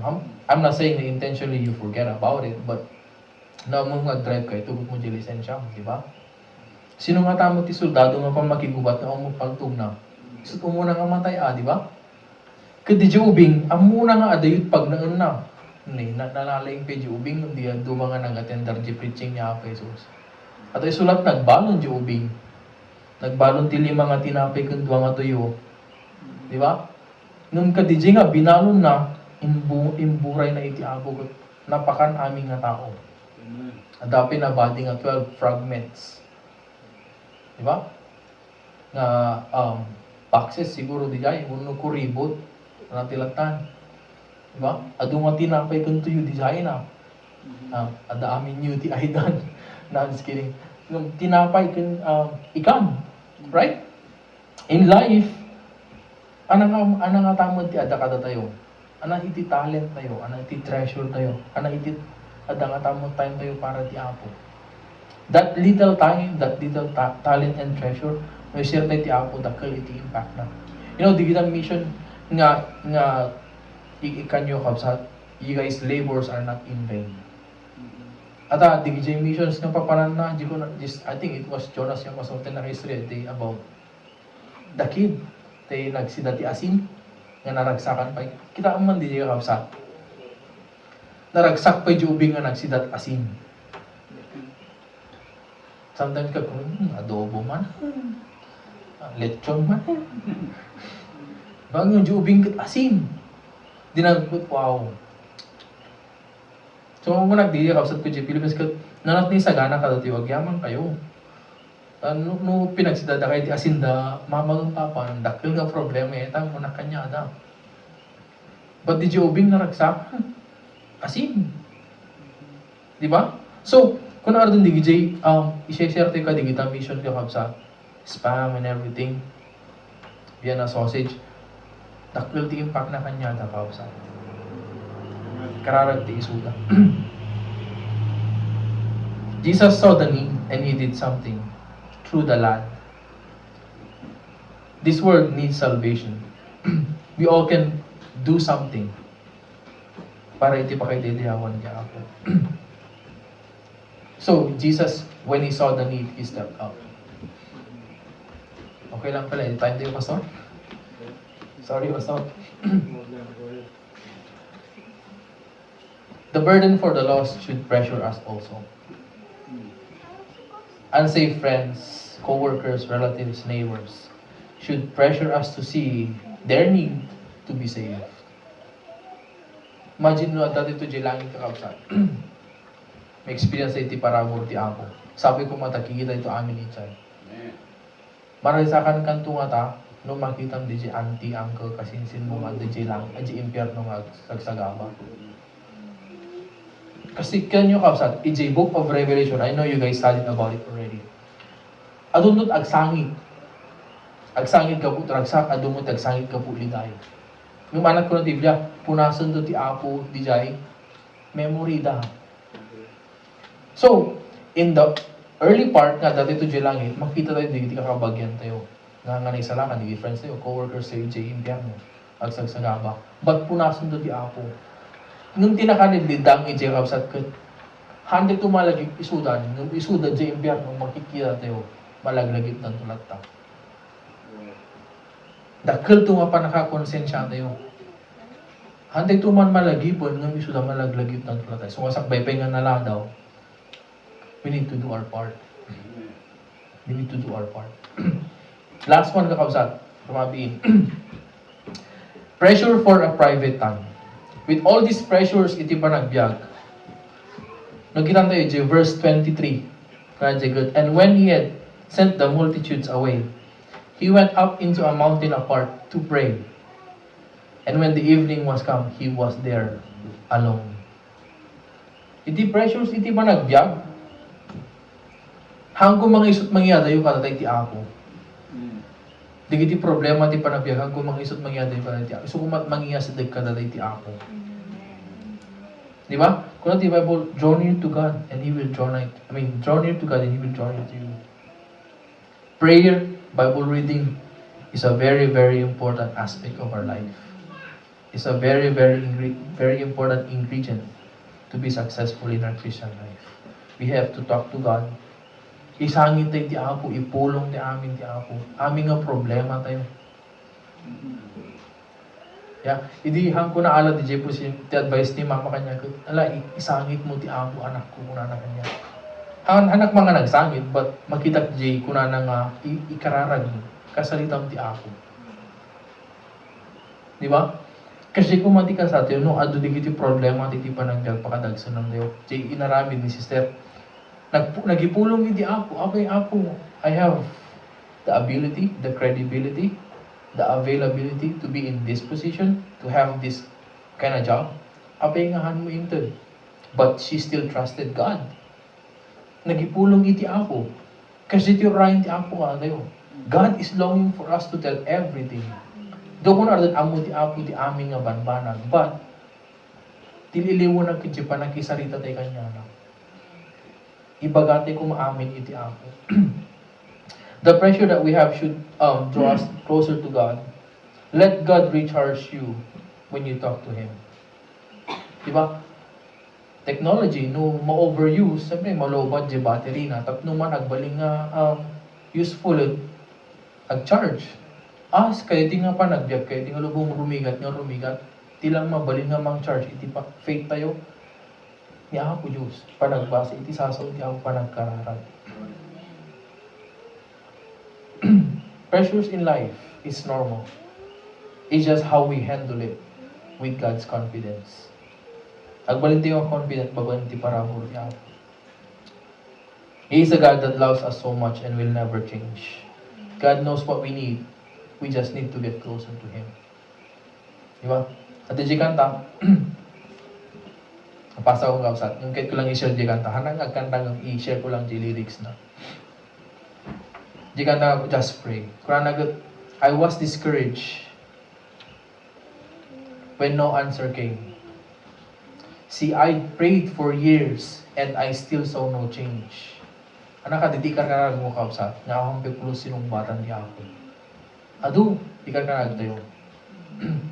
I'm not saying that intentionally you forget about it, but na mo mga ag-drive ka, ito mo di lisensya. Diba? Sino nga tamo ti soldado nga pamakigubat na amo pagtog na? So, muna nga matay, di ba? Kadi di ubing, amo na nga adayot pag naan na. Nalalaing pe di ubing, di do mga nag-attender di preaching niya pa Jesus. At ay sulat nagbalon di ubing. Nagbalon tili mga tinapay kung duwa nga tuyo. Di ba? Nung kadi di nga, binalon na, imburay na iti abo ko, napakan aming nga tao. Adapi na body nga 12 fragments. Di ba? Nga, boxes siguro di jay, uno ko ribot, natilatan. Diba? Ado nga tinapay kung tuyo di jay na. Ada amin nyo ti aidan. No, I'm just kidding. Yung tinapay kung ikan. Right? In life, anang nga tamod ti ada kada tayo. Anang iti talent tayo. Anang iti treasure tayo. Anang iti ada nga tamod time tayo para ti Apo. That little time, that little talent and treasure, may share tayo ti Apo, dakal iti impact na. You know, di kita mission nga ikan nyo kapsat, you guys labors are not in vain. At di kita missions nga papanan na, I think it was Jonas yung masultan na history about the kid, tayo nagsida ti asin, nga naragsakan pa. Kita man di ka kapsat. Naragsak pa yung ubing nga nagsidat asin. Sometimes ka kung adobo man, lechon man. Bang yung jubing kat asin. Dinagot, wow. So, kung nagdili ka sa Pilipinas ka, nanat ni sagana ka dati, wag yaman kayo. No pinagsidada kayo di asin da, mamagang papan, dakil nga problema etang muna kanya da. But di jubing naragsak? Asin. Di ba? So, kung naradun di gijay, i-share tayo ka di kita mission ka sa spam and everything. Vienna sausage. Dakil ti impact na kanya da kausa. Kararag ti isuda. Jesus saw the need and he did something through the lad. This world needs salvation. We all can do something para iti pakaididiyawan niya ako. So, Jesus, when he saw the need, he stepped up. Okay lang pala, time tayo, Pastor? Sorry, Pastor. The burden for the lost should pressure us also. Unsafe friends, co-workers, relatives, neighbors should pressure us to see their need to be saved. Imagine mo dati ito langit kakabsat. May experience sa iti parabor ti ako. Sabi ko matakikita ito amin itchay. Maralisakan kanto nga ta, no makita mo di auntie, uncle, kasinsin mo nga di lang, di impyerno nga sagsagaba. Kasi kanyo kapsat, it's a book of Revelation. I know you guys studied about it already. Adunot agsangit. Agsangit ka po, tragsak, adunot agsangit ka po liday. Nung anak ko ng Biblia, punasan do ti Apo, di jay, memory da. So, in the early part nga, dati ito di langit, makita tayo, di kakabagyan tayo. Nga naisalakan, di friends tayo, co-workers tayo, di impyerno, agsagsagaba. But punasan do ti Apo. Nung tinakanilidang i-Jacob sa kat, handi tumalagig isudan, nung isudan sa impyerno, makikita tayo, malaglagit ng tulat ta. Dakil ito nga pa nakakonsensya tayo. Handi tuman malagipon, nung isudan malaglagit ng tulat tayo. So, masakbay pa nga nala daw, we need to do our part. We need to do our part. Last one kakabsat, rumabiin. Pressure for a private time. With all these pressures, iti pa nagbiag. Nagkitan tayo, verse 23. And when he had sent the multitudes away, he went up into a mountain apart to pray. And when the evening was come, he was there alone. Iti pressures, iti pa nagbiag. Hangko mga isot mangyada yung katatay ti ako. Digiti problema ti panagbiag, hangko mga isot mangyada yung katatay ti ako. So kumat mangyaya sa katatay ti ako. Di ba? Kung the Bible, draw near to God and He will draw near. Draw near to God and He will draw near to you. Prayer, Bible reading is a very, very important aspect of our life. It's a very, very, very important ingredient to be successful in our Christian life. We have to talk to God. Isangin tayo ti Apo, ipulong ti amin ti Apo. Aming nga problema tayo. Yeah, idihang ko na ala di Jepo si advice ni mama kanya ko, ala isangit mo ti Apo anak ko kuna na kanya. Anak mga nagsangit but makita ti kuna na nga ikararag kasalitam ti Apo. Di ba? Kasi kung mati ka sa atin, no, ado di kiti problema ti panagdag pakadagsan ng Deo. Jay inaramid ni sister. Nagipulong ni di Apo, Apo, I have the ability, the credibility, the availability to be in this position, to have this kind of job. Apay nga han mo inted. But she still trusted God. Nagipulong iti Apo. Kasi ti orayin ti Apo ka tayo. God is longing for us to tell everything. Do ko na rin amo ti Apo ti aming nga banbanag. But, tililiwo na kitsi pa nakisarita tayo kanya na. Ibagate ko maamin iti Apo. The pressure that we have should draw us closer to God. Let God recharge you when you talk to Him. Diba? Technology, no ma-overuse, sabi malobad di battery na, tapno man agbaling nga useful, ag-charge. Kaya di nga pa nagbiag, kaya di nga lubong rumigat, tilang mabalin nga mang charge, iti pa, fake tayo, ni ako Diyos, panagbasa, iti sasaw, di ako panagkararag. Pressures in life is normal. It's just how we handle it with God's confidence. Agbalin tayo ang confident, babain ti parabor niya. He is a God that loves us so much and will never change. God knows what we need. We just need to get closer to Him. Diba? At di kanta, napasa ko kausat. Yung kahit ko lang i-share di kanta. Hanang agkanta ng i-share ko lang di lyrics na. Di kanta ko, just pray. Kurang nagot, I was discouraged when no answer came. See, I prayed for years and I still saw no change. Anak ka, didikar ka na mo kausat. Nga akong pipulus sinumbatan di ako. Ado, dikar ka na tayo.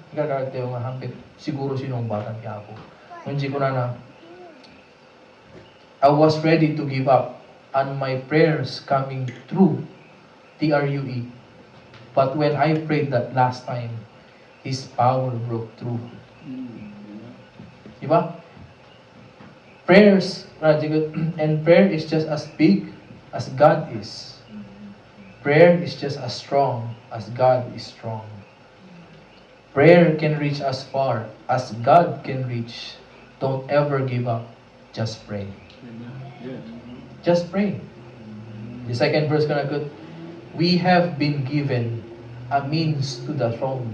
Dikar ka na tayo nga hampit siguro sinumbatan di ako. Ngunji ko na I was ready to give up on my prayers coming through TRUE. But when I prayed that last time, His power broke through. Diba? Prayers, and prayer is just as big as God is. Prayer is just as strong as God is strong. Prayer can reach as far as God can reach. Don't ever give up. Just pray. Just pray. The second verse gonna go, we have been given a means to the throne.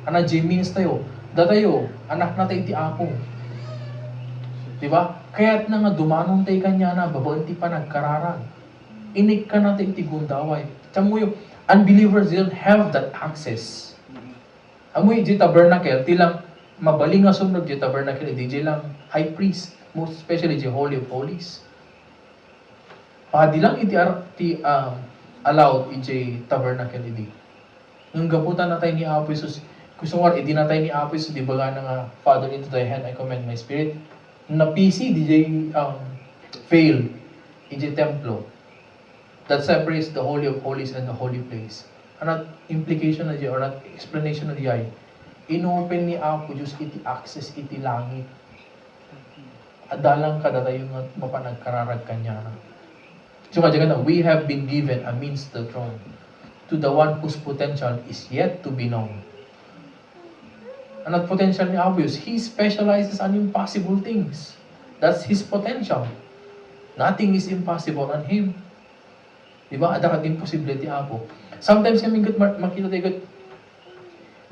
Ana means tayo. Datayo, anak na tayo ti Apo. Diba? Kaya't na nga dumanong tayo kanya na, babaan ti pa nagkararag. Inik ka na tayo ti gundaway. Tamo yung unbelievers don't have that access. Amoy di tabernacle, tilang mabaling nga sumnog di tabernacle, di lang high priest, most especially di Holy of Holies. Padi lang iti allowed iti tabernacle iti. Nung gaputan na tayo ni Apo Jesus, gusto mo iti na tayo ni Apo Jesus, di ba nga nga, Father, into thy hand I commend my spirit. Na PC, DJ fail iti templo. That separates the Holy of Holies and the Holy Place. Anong implication na di, or not explanation na di ay, inopen ni Apo Diyos iti access iti langit. Adalang kada tayo nga mapanagkararag kanya na. So kaya we have been given a means to the throne to the one whose potential is yet to be known. And at potential ni obvious, He specializes on impossible things. That's His potential. Nothing is impossible on Him. Diba? Ada ka imposible ti Apo. Sometimes kami makita tayo,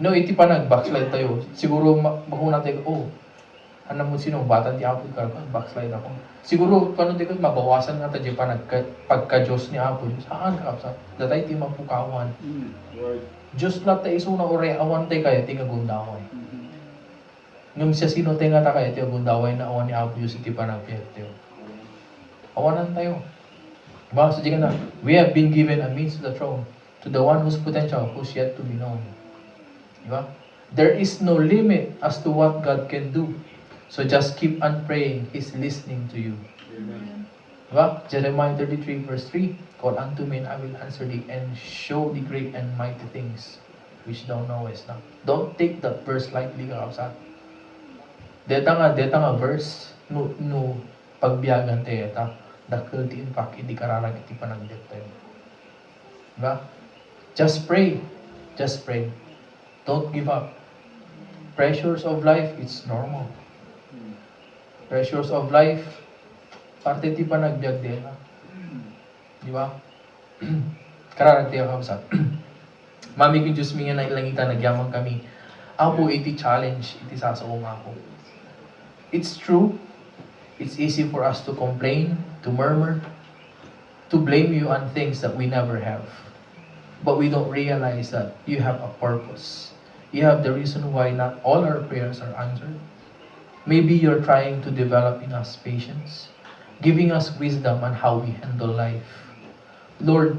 no, iti pa nag-backslide tayo. Siguro makuna tayo, ano mo sino, bata ti Apo ka, backslide ako. Siguro, kano tayo, mabawasan nga tayo pa pagka-Diyos ni Apo. Saan ka kapsa? Datay ti mapukawan. Right. Diyos lang tayo isuna ore, awan tayo kaya ti gundaway. Ngam siya sino tayo nga ta kaya ti gundaway na awan ni Apo Diyos iti pa nagpiyat tayo. Awanan tayo. Diba? So, na, we have been given a means to the throne, to the one whose potential who's yet to be known. Diba? There is no limit as to what God can do. So just keep on praying. He's listening to you. Amen. Diba? Jeremiah 33 verse 3, call unto me and I will answer thee and show thee great and mighty things which thou knowest not. Don't take that verse lightly, kakapsat. Deta nga verse, no pagbiyagan tayo, dakil ti impact, hindi kararag iti panagdip tayo. Diba? Just pray. Just pray. Don't give up. Pressures of life, it's normal. Pressures of life, parte ti panagbiag din. Diba? Kararag tayo kapsat. Mami kong Diyos minga na ilangita, nagyamang kami. Apo, iti challenge, iti sasaong ako. It's true. It's easy for us to complain, to murmur, to blame you on things that we never have. But we don't realize that you have a purpose. You have the reason why not all our prayers are answered. Maybe you're trying to develop in us patience, giving us wisdom on how we handle life. Lord,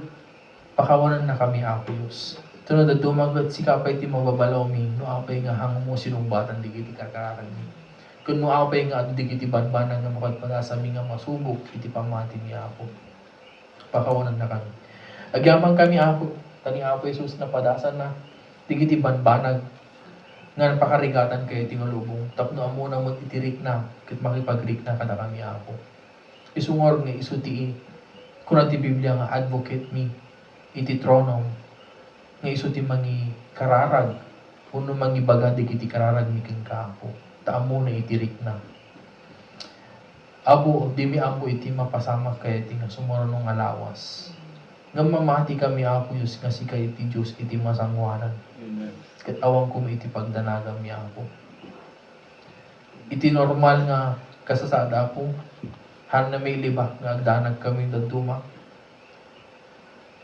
pakawanan na kami, Apo Diyos. Tunod na dumagat si kapay ti mababalaw mi, no apay nga hang mo sinumbatan di kiti kakarakan mi. Kung no apay nga di kiti banbanang nga makatpagasa mi nga masubok, iti pamati mi Apo. Pakawanan na kami. Agyamang kami, Apo, tani Apo Jesus na padasan na, di kiti banbanag, nga napakarigatan kayo tingalubong, tapno amuna mo itirik na, kit makipagrik na kada kami, Apo. Isungor nga isutiin, kuna ti Biblia nga advocate mi, iti tronom, nga isuti mangi kararag, uno mangi baga di kiti kararag mi ken ka, Apo. Taamo na itirik na. Apo, di mi Apo iti mapasama kaya iti nga sumuro nung alawas. Nga mamati kami, Apo Diyos, nga si kay iti Diyos iti masangwanan. Amen. Kat awang ko iti pagdanagam mi Apo. Iti normal nga kasasada po, han na may libak nga agdanag kami daduma.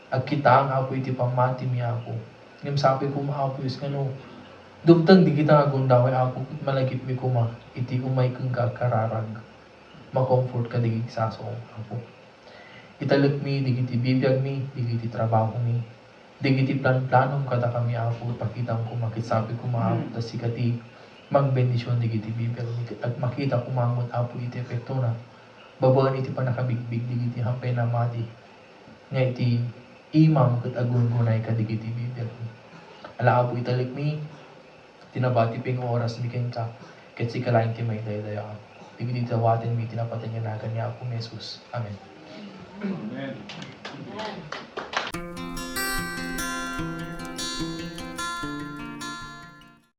At kita ang Apo iti pamati mi Apo. Ngam sabi ko Apo Diyos nga no, dumtang di kita nga gundaway Apo, malagip mi kuma, iti umay kang kakararag. Ma-comfort ka di sasong Apo. Italak mi, di kiti bibiyag mi, di kiti trabaho mi, di kiti plan-planom kada kami Apo, pakitang ko makisabi ko Apo, tas ikati magbendisyon di kiti bibiyag mi, at makita ko mamot Apo iti epekto na, babaan iti pa nakabigbig, di kiti hampay na mati, nga iti imam kat agun-gunay ka di kiti bibiyag mi. Ala Apo italik mi, tinabati ping oras mi ken ka, ket si kalaing ti may dayday Apo. Di kiti tawatin mi, tinapatan niya nagan niya Apo Jesus. Amen. Amen.